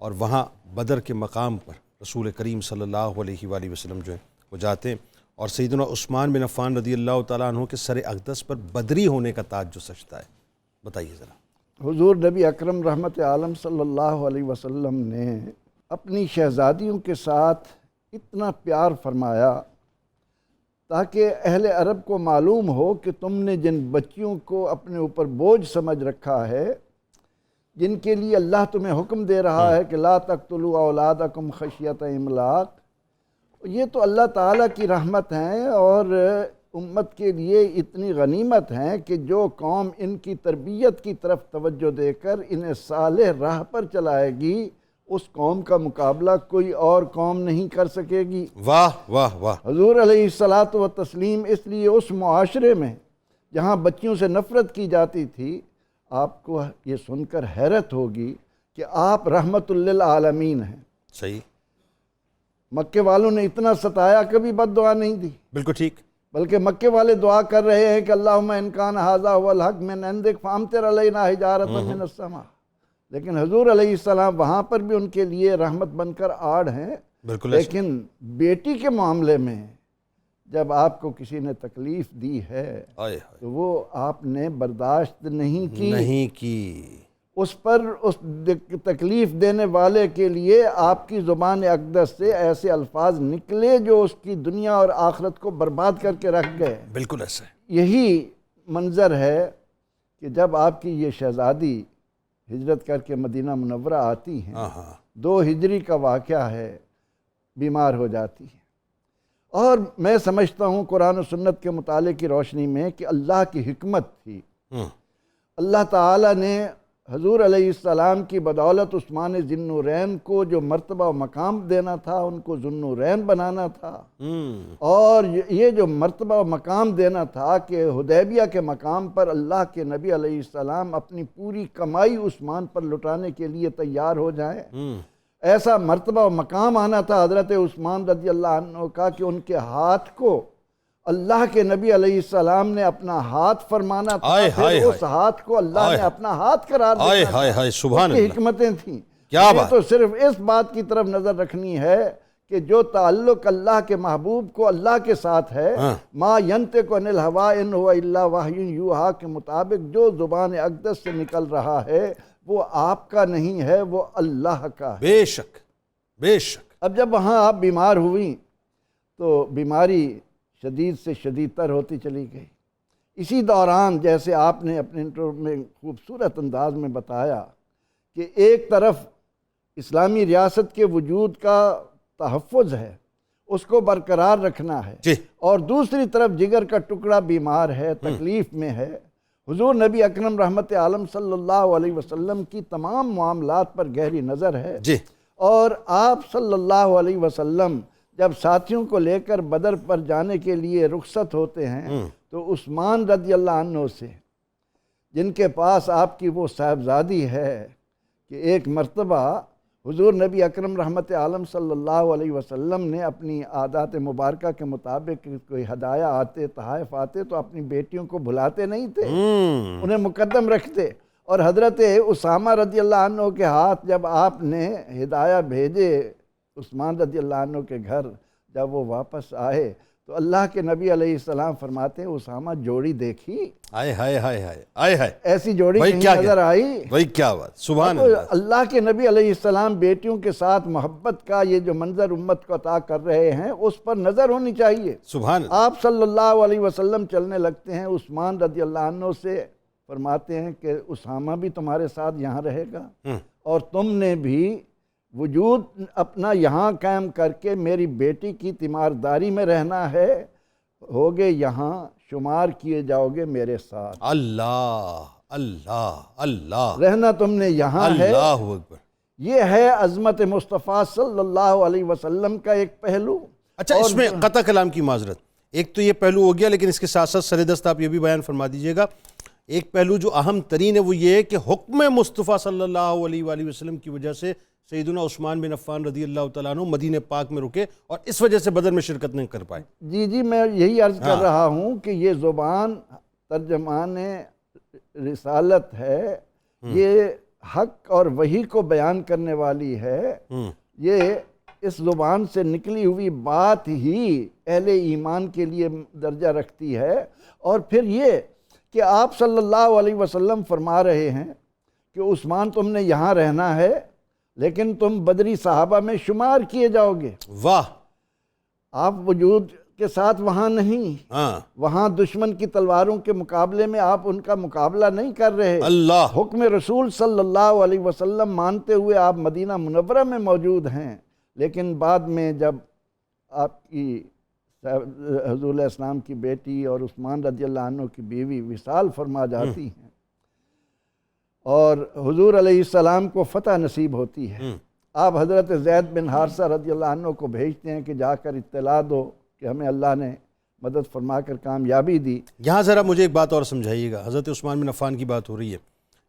اور وہاں بدر کے مقام پر رسول کریم صلی اللہ علیہ وآلہ وسلم جو ہیں وہ جاتے ہیں، اور سیدنا عثمان بن عفان رضی اللہ تعالیٰ عنہ کے سر اقدس پر بدری ہونے کا تاج جو سجتا ہے، بتائیے ذرا۔ حضور نبی اکرم رحمت عالم صلی اللہ علیہ وسلم نے اپنی شہزادیوں کے ساتھ اتنا پیار فرمایا تاکہ اہل عرب کو معلوم ہو کہ تم نے جن بچیوں کو اپنے اوپر بوجھ سمجھ رکھا ہے، جن کے لیے اللہ تمہیں حکم دے رہا ہے کہ لا تقتلوا اولادکم خشیۃ املاق، یہ تو اللہ تعالیٰ کی رحمت ہیں اور امت کے لیے اتنی غنیمت ہیں کہ جو قوم ان کی تربیت کی طرف توجہ دے کر انہیں صالح راہ پر چلائے گی، اس قوم کا مقابلہ کوئی اور قوم نہیں کر سکے گی۔ واہ واہ واہ۔ حضور علیہ الصلاۃ والتسلیم اس لیے اس معاشرے میں جہاں بچیوں سے نفرت کی جاتی تھی، آپ کو یہ سن کر حیرت ہوگی کہ آپ رحمت للعالمین ہیں۔ صحیح۔ مکے والوں نے اتنا ستایا، کبھی بد دعا نہیں دی، بالکل ٹھیک۔ بلکہ مکے والے دعا کر رہے ہیں کہ اللہم ان کان ھذا ھو الحق من عندک فامطر علینا حجارۃ من السماء، لیکن حضور علیہ السلام وہاں پر بھی ان کے لیے رحمت بن کر آڑ ہیں۔ بالکل۔ لیکن بیٹی کے معاملے میں جب آپ کو کسی نے تکلیف دی ہے تو وہ آپ نے برداشت نہیں کی، اس پر اس تکلیف دینے والے کے لیے آپ کی زبان اقدس سے ایسے الفاظ نکلے جو اس کی دنیا اور آخرت کو برباد کر کے رکھ گئے۔ بالکل ایسا ہے۔ یہی منظر ہے کہ جب آپ کی یہ شہزادی ہجرت کر کے مدینہ منورہ آتی ہیں، 2 ہجری کا واقعہ ہے، بیمار ہو جاتی ہے، اور میں سمجھتا ہوں قرآن و سنت کے مطالعے کی روشنی میں کہ اللہ کی حکمت تھی۔ اللہ تعالیٰ نے حضور علیہ السلام کی بدولت عثمان ذی النورین کو جو مرتبہ و مقام دینا تھا، ان کو ذو النورین بنانا تھا، اور یہ جو مرتبہ و مقام دینا تھا کہ حدیبیہ کے مقام پر اللہ کے نبی علیہ السلام اپنی پوری کمائی عثمان پر لٹانے کے لیے تیار ہو جائیں، ایسا مرتبہ و مقام آنا تھا حضرت عثمان رضی اللہ عنہ کا کہ ان کے ہاتھ کو اللہ کے نبی علیہ السلام نے اپنا ہاتھ فرمانا تھا، پھر اس ہاتھ کو اللہ نے اپنا ہاتھ قرار دینا تھا۔ سبحان کی اللہ، حکمتیں تھیں۔ کیا بات! تو صرف اس بات کی طرف نظر رکھنی ہے کہ جو تعلق اللہ کے محبوب کو اللہ کے ساتھ ہے، ما ینطق عن الہوی ان هو الا وحی یوحی کے مطابق جو زبان اقدس سے نکل رہا ہے وہ آپ کا نہیں ہے، وہ اللہ کا ہے۔ بے شک، بے شک۔ اب جب وہاں آپ بیمار ہوئیں تو بیماری شدید سے شدید تر ہوتی چلی گئی۔ اسی دوران جیسے آپ نے اپنے انٹرو میں خوبصورت انداز میں بتایا کہ ایک طرف اسلامی ریاست کے وجود کا تحفظ ہے، اس کو برقرار رکھنا ہے، اور دوسری طرف جگر کا ٹکڑا بیمار ہے، تکلیف میں ہے۔ حضور نبی اکرم رحمت عالم صلی اللہ علیہ وسلم کی تمام معاملات پر گہری نظر ہے، اور آپ صلی اللہ علیہ وسلم جب ساتھیوں کو لے کر بدر پر جانے کے لیے رخصت ہوتے ہیں تو عثمان رضی اللہ عنہ سے، جن کے پاس آپ کی وہ صاحبزادی ہے کہ ایک مرتبہ حضور نبی اکرم رحمت عالم صلی اللہ علیہ وسلم نے اپنی عادات مبارکہ کے مطابق کوئی ہدایہ آتے، تحائف آتے تو اپنی بیٹیوں کو بھلاتے نہیں تھے، انہیں مقدم رکھتے، اور حضرت اسامہ رضی اللہ عنہ کے ہاتھ جب آپ نے ہدایہ بھیجے عثمان رضی اللہ عنہ کے گھر، جب وہ واپس آئے تو اللہ کے نبی علیہ السلام فرماتے ہیں اسامہ جوڑی دیکھی؟ آئے ہائے ہائے ہائے آئے ہائے، ایسی جوڑی کہیں نظر آئی؟ وہی کیا بات! سبحان اللہ۔ اللہ کے نبی علیہ السلام بیٹیوں کے ساتھ محبت کا یہ جو منظر امت کو عطا کر رہے ہیں اس پر نظر ہونی چاہیے۔ سبحان اللہ۔ آپ صلی اللہ علیہ وسلم چلنے لگتے ہیں، عثمان رضی اللہ عنہ سے فرماتے ہیں کہ اسامہ بھی تمہارے ساتھ یہاں رہے گا، اور تم نے بھی وجود اپنا یہاں قائم کر کے میری بیٹی کی تیمارداری میں رہنا ہے، ہوگے یہاں شمار کیے جاؤ گے میرے ساتھ۔ اللہ اللہ اللہ، رہنا تم نے یہاں ہے۔ اللہ اکبر۔ یہ ہے عظمت مصطفیٰ صلی اللہ علیہ وسلم کا ایک پہلو۔ اچھا، اس میں قطع کلام کی معذرت، ایک تو یہ پہلو ہو گیا، لیکن اس کے ساتھ ساتھ سر دست آپ یہ بھی بیان فرما دیجئے گا، ایک پہلو جو اہم ترین ہے وہ یہ ہے کہ حکم مصطفیٰ صلی اللہ علیہ وآلہ وسلم کی وجہ سے سیدنا عثمان بن عفان رضی اللہ تعالیٰ عنہ مدینہ پاک میں رکے اور اس وجہ سے بدر میں شرکت نہیں کر پائے۔ جی میں یہی عرض کر رہا ہوں کہ یہ زبان ترجمان رسالت ہے، یہ حق اور وحی کو بیان کرنے والی ہے، یہ اس زبان سے نکلی ہوئی بات ہی اہل ایمان کے لیے درجہ رکھتی ہے۔ اور پھر یہ کہ آپ صلی اللہ علیہ وسلم فرما رہے ہیں کہ عثمان تم نے یہاں رہنا ہے لیکن تم بدری صحابہ میں شمار کیے جاؤ گے۔ واہ! آپ وجود کے ساتھ وہاں نہیں، وہاں دشمن کی تلواروں کے مقابلے میں آپ ان کا مقابلہ نہیں کر رہے۔ اللہ! حکم رسول صلی اللہ علیہ وسلم مانتے ہوئے آپ مدینہ منورہ میں موجود ہیں، لیکن بعد میں جب آپ کی حضور علیہ السلام کی بیٹی اور عثمان رضی اللہ عنہ کی بیوی وصال فرما جاتی ہیں اور حضور علیہ السلام کو فتح نصیب ہوتی ہے، آپ حضرت زید بن حارثہ رضی اللہ عنہ کو بھیجتے ہیں کہ جا کر اطلاع دو کہ ہمیں اللہ نے مدد فرما کر کامیابی دی۔ یہاں ذرا مجھے ایک بات اور سمجھائیے گا، حضرت عثمان بن عفان کی بات ہو رہی ہے،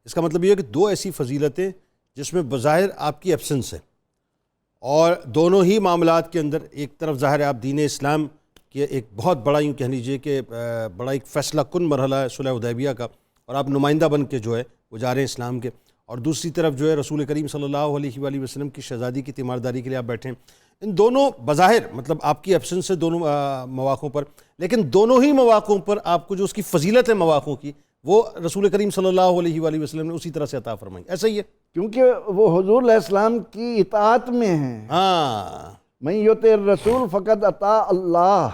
اس کا مطلب یہ ہے کہ دو ایسی فضیلتیں جس میں بظاہر آپ کی ایبسنس ہے، اور دونوں ہی معاملات کے اندر ایک طرف ظاہر ہے آپ دین اسلام کے ایک بہت بڑا یوں کہہ لیجیے کہ بڑا ایک فیصلہ کن مرحلہ ہے صلح حدیبیہ کا، اور آپ نمائندہ بن کے جو ہے وہ جا رہے ہیں اسلام کے، اور دوسری طرف جو ہے رسول کریم صلی اللہ علیہ وآلہ وسلم کی شہزادی کی تیمارداری کے لیے آپ بیٹھے ہیں۔ ان دونوں بظاہر مطلب آپ کی ایبسنس ہے دونوں مواقعوں پر، لیکن دونوں ہی مواقعوں پر آپ کو جو اس کی فضیلت ہے مواقعوں کی، وہ رسول کریم صلی اللہ علیہ وآلہ وسلم نے اسی طرح سے عطا فرمائی، ایسا ہی ہے؟ کیونکہ وہ حضور علیہ السلام کی اطاعت میں ہیں۔ ہاں، من یطع الرسول فقد اطاع اللہ،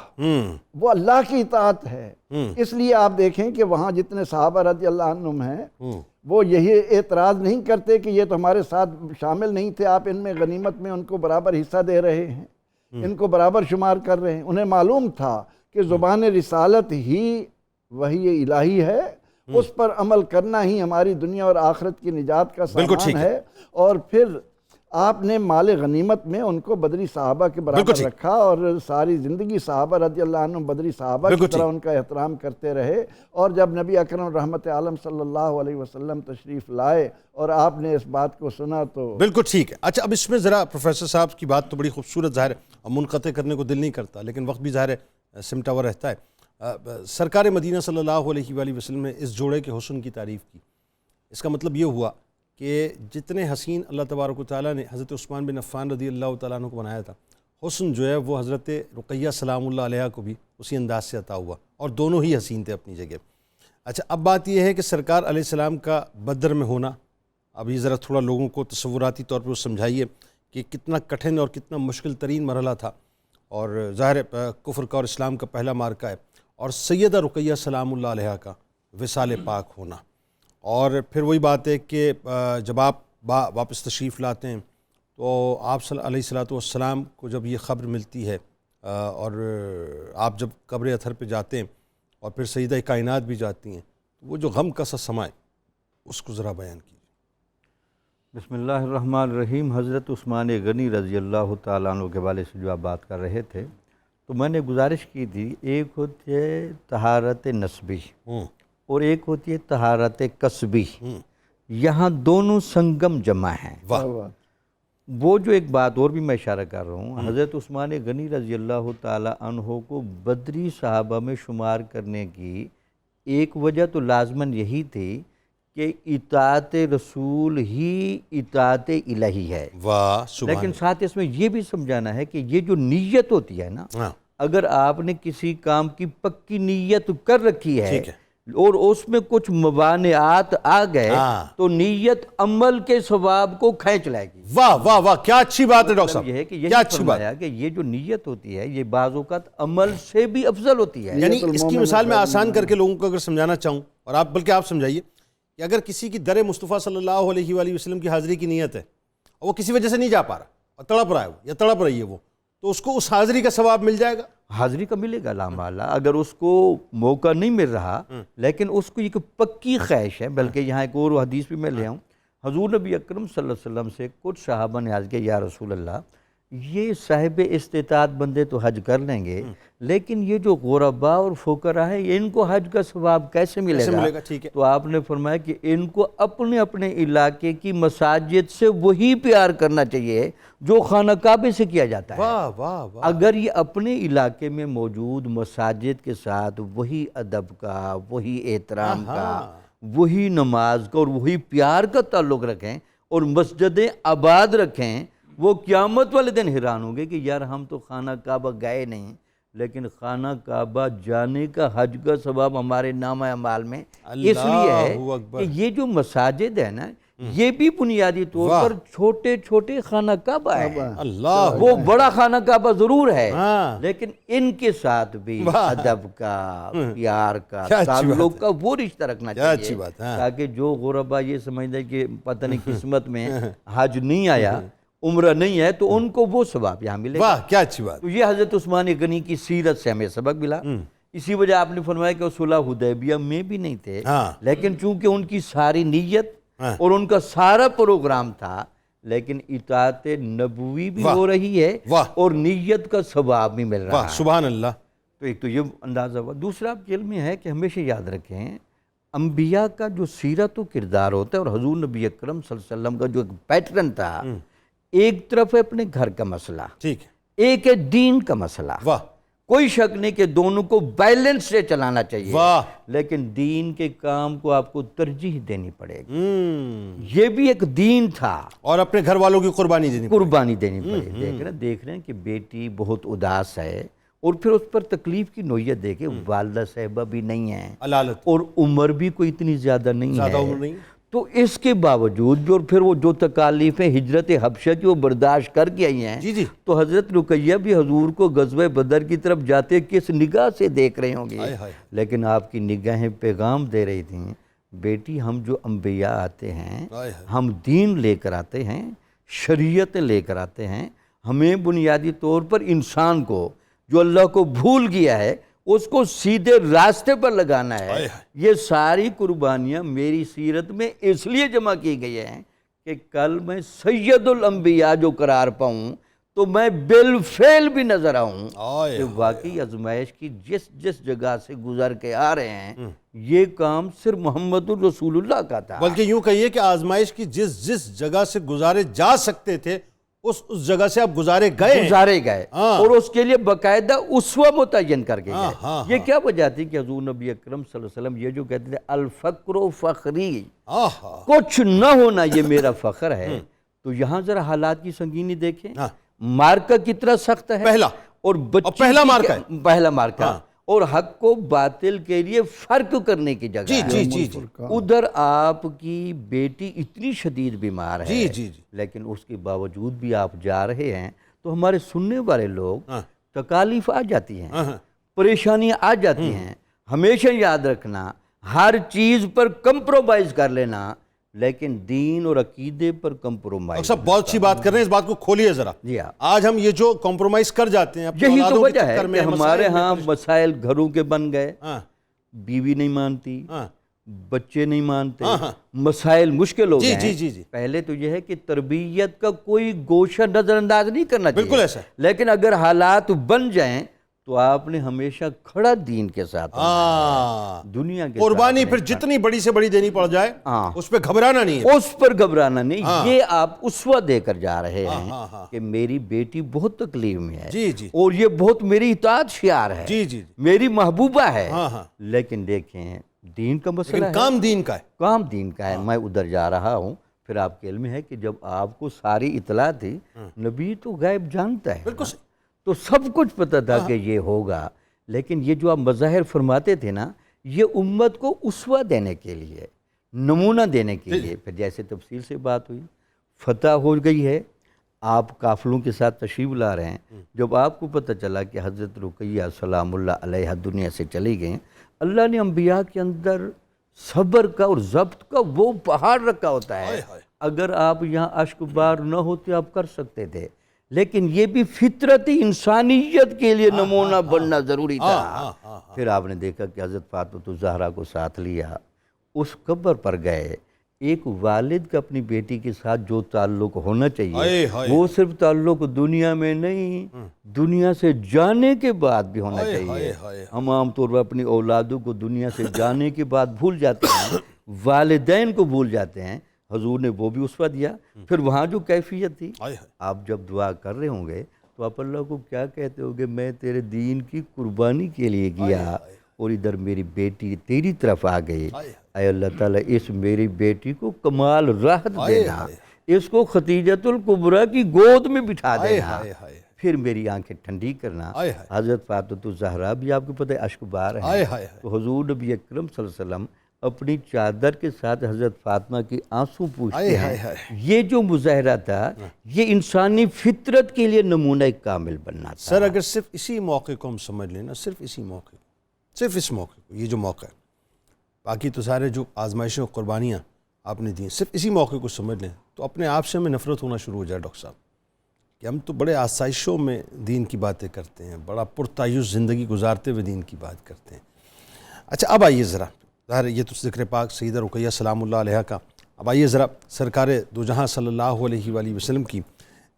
وہ اللہ کی اطاعت ہے۔ اس لیے آپ دیکھیں کہ وہاں جتنے صحابہ رضی اللہ عنہم ہیں وہ یہی اعتراض نہیں کرتے کہ یہ تو ہمارے ساتھ شامل نہیں تھے، آپ ان میں غنیمت میں ان کو برابر حصہ دے رہے ہیں، ان کو برابر شمار کر رہے ہیں۔ انہیں معلوم تھا کہ زبان رسالت ہی وحی الہی ہے، اس پر عمل کرنا ہی ہماری دنیا اور آخرت کی نجات کا سامان ہے، اور پھر آپ نے مال غنیمت میں ان کو بدری صحابہ کے برابر رکھا، اور ساری زندگی صحابہ رضی اللہ عنہ بدری صحابہ کی طرح ان کا احترام کرتے رہے، اور جب نبی اکرم رحمت عالم صلی اللہ علیہ وسلم تشریف لائے اور آپ نے اس بات کو سنا تو بالکل ٹھیک ہے۔ اچھا، اب اس میں ذرا پروفیسر صاحب کی بات تو بڑی خوبصورت ظاہر ہے، اور منقطع کرنے کو دل نہیں کرتا، لیکن وقت بھی ظاہر ہے سمٹا ہوا رہتا ہے۔ سرکار مدینہ صلی اللہ علیہ وآلہ وسلم نے اس جوڑے کے حسن کی تعریف کی، اس کا مطلب یہ ہوا کہ جتنے حسین اللہ تبارک و تعالیٰ نے حضرت عثمان بن عفان رضی اللہ تعالیٰ عنہ کو بنایا تھا، حسن جو ہے وہ حضرت رقیہ سلام اللہ علیہ کو بھی اسی انداز سے عطا ہوا، اور دونوں ہی حسین تھے اپنی جگہ۔ اچھا، اب بات یہ ہے کہ سرکار علیہ السلام کا بدر میں ہونا، اب یہ ذرا تھوڑا لوگوں کو تصوراتی طور پر سمجھائیے کہ کتنا کٹھن اور کتنا مشکل ترین مرحلہ تھا، اور ظاہر کفر کا اور اسلام کا پہلا مارکہ ہے، اور سیدہ رقیہ سلام اللہ علیہ کا وصال پاک ہونا، اور پھر وہی بات ہے کہ جب آپ واپس تشریف لاتے ہیں تو آپ علیہ الصلوۃ والسلام کو جب یہ خبر ملتی ہے، اور آپ جب قبر اطہر پہ جاتے ہیں اور پھر سیدہ کائنات بھی جاتی ہیں، تو وہ جو غم کا سا سما ہے اس کو ذرا بیان کیجیے۔ بسم اللہ الرحمن الرحیم۔ حضرت عثمان غنی رضی اللہ تعالیٰ عنہ کے حوالے سے جو آپ بات کر رہے تھے، تو میں نے گزارش کی تھی، ایک ہوتی ہے طہارت نسبی اور ایک ہوتی ہے طہارت کسبی، یہاں دونوں سنگم جمع ہیں۔ وہ جو ایک بات اور بھی میں اشارہ کر رہا ہوں، حضرت عثمان غنی رضی اللہ تعالیٰ عنہ کو بدری صحابہ میں شمار کرنے کی ایک وجہ تو لازماً یہی تھی کہ اطاعت رسول ہی اطاعت الہی ہے، لیکن ساتھ اس میں یہ بھی سمجھانا ہے کہ یہ جو نیت ہوتی ہے نا، اگر آپ نے کسی کام کی پکی نیت کر رکھی ہے اور اس میں کچھ موانعات آ گئے تو نیت عمل کے ثواب کو کھینچ لائے گی۔ واہ واہ واہ، کیا اچھی بات ہے ڈاکٹر صاحب، یہ ہے کہ کیا اچھی بات کہ یہ جو نیت ہوتی ہے یہ بعض اوقات عمل سے بھی افضل ہوتی ہے۔ یعنی اس کی مثال میں آسان کر کے لوگوں کو اگر سمجھانا چاہوں، اور آپ بلکہ آپ سمجھائیے کہ اگر کسی کی در مصطفیٰ صلی اللہ علیہ وآلہ وسلم کی حاضری کی نیت ہے اور وہ کسی وجہ سے نہیں جا پا رہا اور تڑپ رہا ہے وہ یا تڑپ رہی ہے وہ، تو اس کو اس حاضری کا ثواب مل جائے گا؟ حاضری کا ملے گا لامحالہ، اگر اس کو موقع نہیں مل رہا، لیکن اس کو ایک پکی خواہش ہے۔ بلکہ یہاں ایک اور حدیث بھی میں لے آؤں، حضور نبی اکرم صلی اللہ علیہ وسلم سے کچھ صحابہ نے عرض کیا، یا رسول اللہ، یہ صاحب استطاعت بندے تو حج کر لیں گے، لیکن یہ جو غرباء اور فقراء ہیں ان کو حج کا ثواب کیسے ملے گا؟ تو آپ نے فرمایا کہ ان کو اپنے اپنے علاقے کی مساجد سے وہی پیار کرنا چاہیے جو خانہ کعبے سے کیا جاتا ہے۔ اگر یہ اپنے علاقے میں موجود مساجد کے ساتھ وہی ادب کا، وہی احترام کا، وہی نماز کا اور وہی پیار کا تعلق رکھیں اور مسجدیں آباد رکھیں، وہ قیامت والے دن حیران ہوں گے کہ یار ہم تو خانہ کعبہ گئے نہیں، لیکن خانہ کعبہ جانے کا حج کا ثواب ہمارے نامہ اعمال میں اس لیے ہے کہ یہ جو مساجد ہے نا، یہ بھی بنیادی طور پر چھوٹے چھوٹے خانہ کعبہ ہیں۔ وہ بڑا خانہ کعبہ ضرور ہے، لیکن ان کے ساتھ بھی ادب کا، پیار کا، تعلق کا وہ رشتہ رکھنا چاہیے، تاکہ جو غربا یہ سمجھتے کہ پتہ نہیں قسمت میں حج نہیں آیا، عمرہ نہیں ہے، تو ان کو وہ ثواب یہاں ملے گا۔ کیا اچھی بات۔ تو یہ حضرت عثمان غنی کی سیرت سے ہمیں سبق ملا۔ اسی وجہ آپ نے فرمایا کہ وہ صلح حدیبیہ میں بھی نہیں تھے، لیکن چونکہ ان کی ساری نیت اور ان کا سارا پروگرام تھا، لیکن اطاعت نبوی بھی ہو رہی ہے اور نیت کا ثواب بھی مل رہا ہے۔ سبحان اللہ۔ تو ایک تو یہ اندازہ ہوا. دوسرا آپ کے علم میں ہے کہ ہمیشہ یاد رکھیں انبیاء کا جو سیرت و کردار ہوتا ہے اور حضور نبی اکرم صلی اللہ علیہ وسلم کا جو ایک پیٹرن تھا، ایک طرف ہے اپنے گھر کا مسئلہ، ٹھیک ہے، ایک ہے دین کا مسئلہ. واہ کوئی شک نہیں کہ دونوں کو بیلنس سے چلانا چاہیے، واہ، لیکن دین کے کام کو آپ کو ترجیح دینی پڑے گی. یہ بھی ایک دین تھا اور اپنے گھر والوں کی قربانی دینی قربانی دینی پڑے. دیکھ رہے ہیں کہ بیٹی بہت اداس ہے اور پھر اس پر تکلیف کی نوعیت دیکھیں، والدہ صاحبہ بھی نہیں ہے علالت اور عمر بھی کوئی اتنی زیادہ نہیں زیادہ عمر ہے، نہیں. تو اس کے باوجود جو پھر وہ جو تکالیفیں ہجرت حبشہ کی وہ برداشت کر کے آئی ہیں، جی جی، تو حضرت رقیہ بھی حضور کو غزوہ بدر کی طرف جاتے کس نگاہ سے دیکھ رہے ہوں گے، ہائے ہائے، لیکن آپ کی نگاہیں پیغام دے رہی تھیں، بیٹی ہم جو انبیاء آتے ہیں، ہائے ہائے، ہم دین لے کر آتے ہیں، شریعت لے کر آتے ہیں. ہمیں بنیادی طور پر انسان کو جو اللہ کو بھول گیا ہے اس کو سیدھے راستے پر لگانا ہے. یہ ساری قربانیاں میری سیرت میں اس لیے جمع کی گئی ہیں کہ کل میں سید الانبیاء جو قرار پاؤں تو میں بالفعل بھی نظر آؤں کہ واقعی آزمائش کی جس جگہ سے گزر کے آ رہے ہیں یہ کام صرف محمد الرسول اللہ کا تھا. بلکہ یوں کہیے کہ آزمائش کی جس جگہ سے گزارے جا سکتے تھے اس جگہ سے آپ گزارے گئے اور اس کے لیے باقاعدہ اسوہ متعین کر کے گئے. یہ کیا وجہ تھی کہ حضور نبی اکرم صلی اللہ علیہ وسلم یہ جو کہتے تھے الفقر فخری، کچھ نہ ہونا یہ میرا فخر ہے. تو یہاں ذرا حالات کی سنگینی دیکھیں، مارکہ کتنا سخت ہے، پہلا اور پہلا مارکہ ہے، پہلا مارکہ، اور حق کو باطل کے لیے فرق کرنے کی جگہ ہے. جی، ادھر آپ کی بیٹی اتنی شدید بیمار ہے، جی، لیکن اس کے باوجود بھی آپ جا رہے ہیں تو ہمارے سننے والے لوگ تکالیف آ جاتی ہیں، پریشانیاں آ جاتی ہیں. ہمیشہ یاد رکھنا ہر چیز پر کمپرومائز کر لینا، لیکن دین اور عقیدے پر کمپرومائز. سب بہت اچھی بات کر رہے ہیں، اس بات کو کھولیے ذرا. جی ہاں، آج ہم یہ جو کمپرومائز کر جاتے ہیں یہی تو وجہ ہے کہ ہمارے ہاں مسائل گھروں کے بن گئے، بیوی نہیں مانتی، بچے نہیں مانتے، مسائل مشکل ہو گئے. جی، پہلے تو یہ ہے کہ تربیت کا کوئی گوشہ نظر انداز نہیں کرنا چاہیے، بالکل ایسا، لیکن اگر حالات بن جائیں تو آپ نے ہمیشہ کھڑا دین کے ساتھ دنیا کے قربانی پھر جتنی بڑی سے بڑی دینی پڑ جائے اس پہ گھبرانا نہیں ہے، اس پر گھبرانا نہیں. یہ آپ اسوہ دے کر جا رہے ہیں کہ میری بیٹی بہت تکلیف میں ہے اور یہ بہت میری اطاعت شعار ہے، میری محبوبہ ہے. لیکن دیکھیں دین کا مسئلہ ہے، کام دین کا ہے، کام دین کا ہے. میں ادھر جا رہا ہوں. پھر آپ کے علم ہے کہ جب آپ کو ساری اطلاع تھی، نبی تو غیب جانتا ہے، بالکل تو سب کچھ پتہ تھا کہ یہ ہوگا. لیکن یہ جو آپ مظاہر فرماتے تھے نا، یہ امت کو اسوہ دینے کے لیے، نمونہ دینے کے لیے. پھر جیسے تفصیل سے بات ہوئی، فتح ہو گئی ہے، آپ قافلوں کے ساتھ تشریف لا رہے ہیں. جب آپ کو پتہ چلا کہ حضرت رقیہ سلام اللہ علیہ دنیا سے چلی گئیں، اللہ نے انبیاء کے اندر صبر کا اور ضبط کا وہ پہاڑ رکھا ہوتا ہے. اگر آپ یہاں اشک بار نہ ہوتے آپ کر سکتے تھے، لیکن یہ بھی فطرت انسانیت کے لیے نمونہ بننا ضروری تھا. پھر آپ نے دیکھا کہ حضرت فاطمہ الزہرا کو ساتھ لیا، اس قبر پر گئے. ایک والد کا اپنی بیٹی کے ساتھ جو تعلق ہونا چاہیے وہ صرف تعلق دنیا میں نہیں، دنیا سے جانے کے بعد بھی ہونا چاہیے. ہم عام طور پر اپنی اولادوں کو دنیا سے جانے کے بعد بھول جاتے ہیں، والدین کو بھول جاتے ہیں. حضور نے وہ بھی اسوہ دیا. پھر وہاں جو کیفیت تھی، آپ جب دعا کر رہے ہوں گے تو آپ اللہ کو کیا کہتے ہو گے؟ میں تیرے دین کی قربانی کے لیے گیا اور ادھر میری بیٹی تیری طرف آ گئی. اے اللہ تعالیٰ اس میری بیٹی کو کمال راحت دینا، اس کو خدیجۃ الکبریٰ کی گود میں بٹھا دینا، پھر میری آنکھیں ٹھنڈی کرنا. حضرت فاطمہ الزہرا بھی آپ کو پتہ ہے اشک بار ہے. تو حضور نبی اکرم صلی اللہ علیہ وسلم اپنی چادر کے ساتھ حضرت فاطمہ کی آنسو پوچھتے ہیں. یہ جو مظاہرہ تھا یہ انسانی فطرت کے لیے نمونہ کامل بننا تھا. سر اگر صرف اسی موقع کو ہم سمجھ لیں نا، صرف اسی موقع، صرف اس موقع کو، یہ جو موقع ہے، باقی تو سارے جو آزمائشیں و قربانیاں آپ نے دیں، صرف اسی موقع کو سمجھ لیں تو اپنے آپ سے ہمیں نفرت ہونا شروع ہو جائے ڈاکٹر صاحب کہ ہم تو بڑے آسائشوں میں دین کی باتیں کرتے ہیں، بڑا پرتعیش زندگی گزارتے ہوئے دین کی بات کرتے ہیں. اچھا اب آئیے ذرا، ظاہر یہ تو ذکر پاک سیدہ رقیہ سلام اللہ علیہ کا. اب آئیے ذرا سرکار دو جہاں صلی اللہ علیہ وآلہ وسلم کی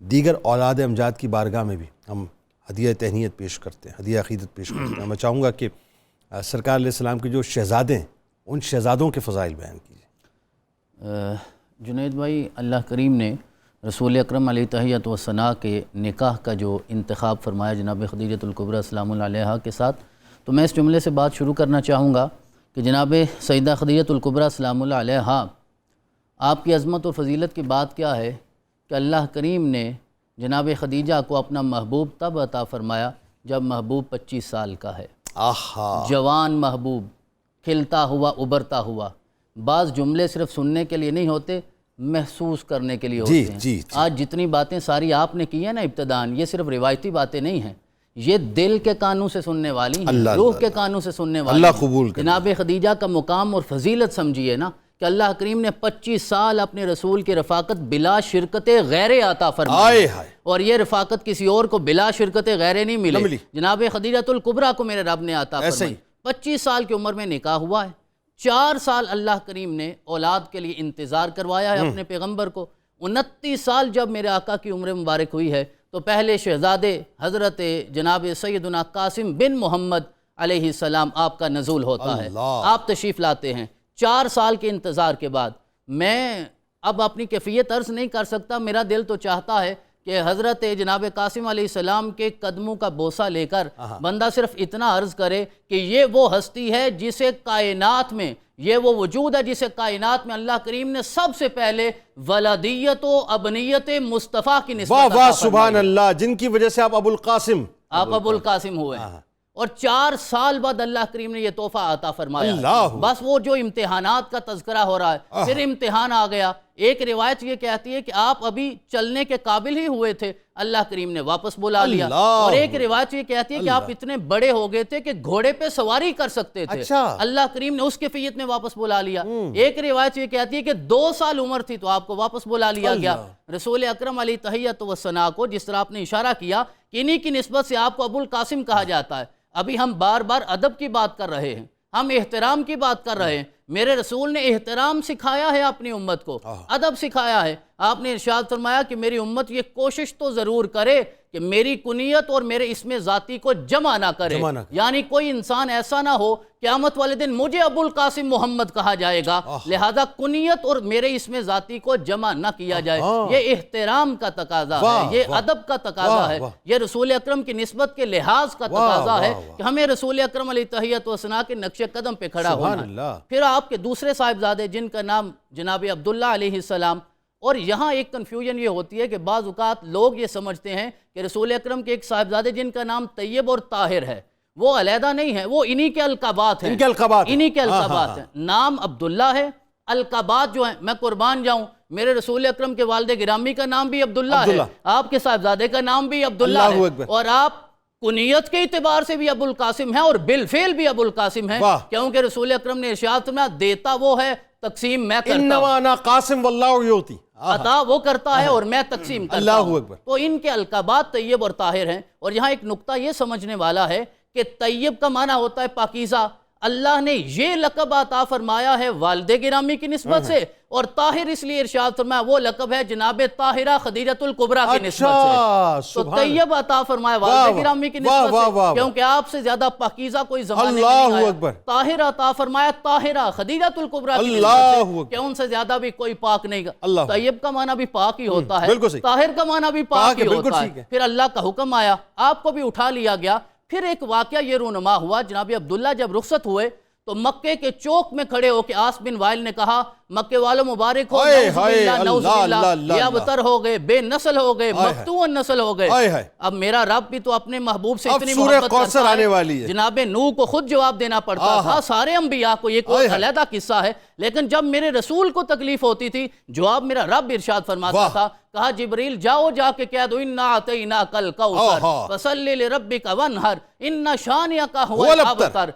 دیگر اولاد امجاد کی بارگاہ میں بھی ہم ہدیہ تہنیت پیش کرتے ہیں، ہدیہ عقیدت پیش کرتے ہیں. میں چاہوں گا کہ سرکار علیہ السلام کے جو شہزادے ہیں ان شہزادوں کے فضائل بیان کیجیے. جنید بھائی، اللہ کریم نے رسول اکرم علیہ تحیۃ و ثناء کے نکاح کا جو انتخاب فرمایا جناب خدیجۃ الکبریٰ السلام علیہا کے ساتھ، تو میں اس جملے سے بات شروع کرنا چاہوں گا کہ جناب سیدہ خدیجۃ الکبریٰ السلام علیہا آپ کی عظمت و فضیلت کی بات کیا ہے کہ اللہ کریم نے جناب خدیجہ کو اپنا محبوب تب عطا فرمایا جب محبوب 25 سال کا ہے. جوان محبوب، کھلتا ہوا ابھرتا ہوا. بعض جملے صرف سننے کے لیے نہیں ہوتے، محسوس کرنے کے لیے ہوتے ہیں. آج جتنی باتیں ساری آپ نے کی ہیں نا ابتدان، یہ صرف روایتی باتیں نہیں ہیں، یہ دل کے کانوں سے سننے والی ہیں، روح کے کانوں سے سننے والی ہیں. اللہ قبول کرے. جناب خدیجہ کا مقام اور فضیلت سمجھیے نا کہ اللہ کریم نے 25 سال اپنے رسول کی رفاقت بلا شرکت غیر عطا فرمائی، اور یہ رفاقت کسی اور کو بلا شرکت غیر نہیں ملی. جناب خدیجۃ الکبریٰ کو میرے رب نے عطا فرمائی. 25 سال کی عمر میں نکاح ہوا ہے. 4 سال اللہ کریم نے اولاد کے لیے انتظار کروایا ہے اپنے پیغمبر کو. 29 سال جب میرے آقا کی عمر مبارک ہوئی ہے تو پہلے شہزادے حضرت جناب سیدنا قاسم بن محمد علیہ السلام آپ کا نزول ہوتا ہے، آپ تشریف لاتے ہیں. 4 سال کے انتظار کے بعد میں اب اپنی کیفیت عرض نہیں کر سکتا. میرا دل تو چاہتا ہے کہ حضرت جناب قاسم علیہ السلام کے قدموں کا بوسہ لے کر بندہ صرف اتنا عرض کرے کہ یہ وہ ہستی ہے جسے کائنات میں، یہ وہ وجود ہے جسے کائنات میں اللہ کریم نے سب سے پہلے ولادیت و ابنیت مصطفیٰ کی نسبت عطا فرمائی. سبحان اللہ، جن کی وجہ سے آپ ابو القاسم ہوئے. اور 4 سال بعد اللہ کریم نے یہ تحفہ عطا فرمایا. بس وہ جو امتحانات کا تذکرہ ہو رہا ہے، پھر امتحان آ گیا. ایک روایت یہ کہتی ہے کہ آپ ابھی چلنے کے قابل ہی ہوئے تھے، اللہ کریم نے واپس بلا لیا. اور ایک روایت یہ کہتی ہے کہ آپ اتنے بڑے ہو گئے تھے کہ گھوڑے پہ سواری کر سکتے تھے، اللہ کریم نے اس کیفیت میں واپس بلا لیا. ایک روایت یہ کہتی ہے کہ 2 سال عمر تھی تو آپ کو واپس بلا لیا گیا. رسول اکرم علیہ تحیۃ و ثناء کو جس طرح آپ نے اشارہ کیا کہ انہی کی نسبت سے آپ کو ابو القاسم کہا جاتا ہے. ابھی ہم بار بار ادب کی بات کر رہے ہیں، ہم احترام کی بات کر رہے ہیں. میرے رسول نے احترام سکھایا ہے اپنی امت کو، ادب سکھایا ہے. آپ نے ارشاد فرمایا کہ میری امت یہ کوشش تو ضرور کرے کہ میری کنیت اور میرے اسم ذاتی کو جمع نہ کرے. یعنی کوئی انسان ایسا نہ ہو قیامت والے دن مجھے ابو القاسم محمد کہا جائے گا، لہذا کنیت اور میرے اسم ذاتی کو جمع نہ کیا جائے. یہ احترام کا تقاضا ہے، یہ ادب کا تقاضا ہے، یہ رسول اکرم کی نسبت کے لحاظ کا تقاضا ہے کہ ہمیں رسول اکرم علیہ تحیۃ و ثناء کے نقش قدم پہ کھڑا ہونا. پھر آپ کے دوسرے صاحبزادے جن کا نام جناب عبداللہ علیہ السلام. اور یہاں ایک کنفیوژن یہ ہوتی ہے کہ بعض اوقات لوگ یہ سمجھتے ہیں کہ رسول اکرم کے ایک صاحبزادے جن کا نام طیب اور طاہر ہے وہ علیحدہ نہیں ہے، وہ انہی کے القابات ہیں، انہی کے القابات ہیں. نام عبداللہ ہے، القابات جو ہیں، میں قربان جاؤں میرے رسول اکرم کے والد گرامی کا نام بھی عبداللہ ہے، آپ کے صاحبزادے کا نام بھی عبداللہ ہے، اور آپ کنیت کے اعتبار سے بھی ابو القاسم ہیں اور بالفعل بھی ابو القاسم ہیں، کیونکہ رسول اکرم نے ارشاد فرمایا دیتا وہ ہے تقسیم میں کرتا ہوں، انما انا قاسم واللہ یعطی، عطا وہ کرتا ہے اور میں تقسیم کرتا ہوں. تو ان کے القابات طیب اور طاہر ہیں. اور یہاں ایک نقطہ یہ سمجھنے والا ہے کہ طیب کا معنی ہوتا ہے پاکیزہ. اللہ نے یہ لقب عطا فرمایا ہے والد گرامی کی نسبت سے، اور طاہر اس لیے ارشاد فرمایا وہ لقب ہے جناب طاہرہ خدیجۃ الکبریٰ کی نسبت سے. تو طیب عطا فرمایا والد گرامی کی نسبت سے کیونکہ آپ سے زیادہ پاکیزہ کوئی زمانے میں نہیں آیا. طاہر عطا فرمایا طاہرہ خدیجۃ الکبریٰ کی نسبت سے کہ ان سے زیادہ بھی کوئی پاک نہیں. طیب کا معنی بھی پاک ہی ہوتا ہے، طاہر کا معنی بھی پاک ہی ہوتا ہے. پھر اللہ کا حکم آیا، آپ کو بھی اٹھا لیا گیا. پھر ایک واقعہ یہ رونما ہوا، جناب عبداللہ جب رخصت ہوئے تو مکے کے چوک میں کھڑے ہو کے عاص بن وائل نے کہا مکے والوں مبارک ہو، نعوذ باللہ، یہ ابتر ہو گئے، بے نسل ہو گئے، مقتوع نسل ہو گئے. اب میرا رب بھی تو اپنے محبوب سے اتنی محبت کرتا ہے، جناب نوح کو خود جواب دینا پڑتا تھا، سارے انبیاء کو. یہ کوئی علیحدہ قصہ ہے، لیکن جب میرے رسول کو تکلیف ہوتی تھی جواب میرا رب ارشاد فرماتا تھا. کہا جبریل جاؤ جا کے کہہ دو انا اعطیناک الکوثر فصلی لربک وانحر ان شانئک ھو الابتر.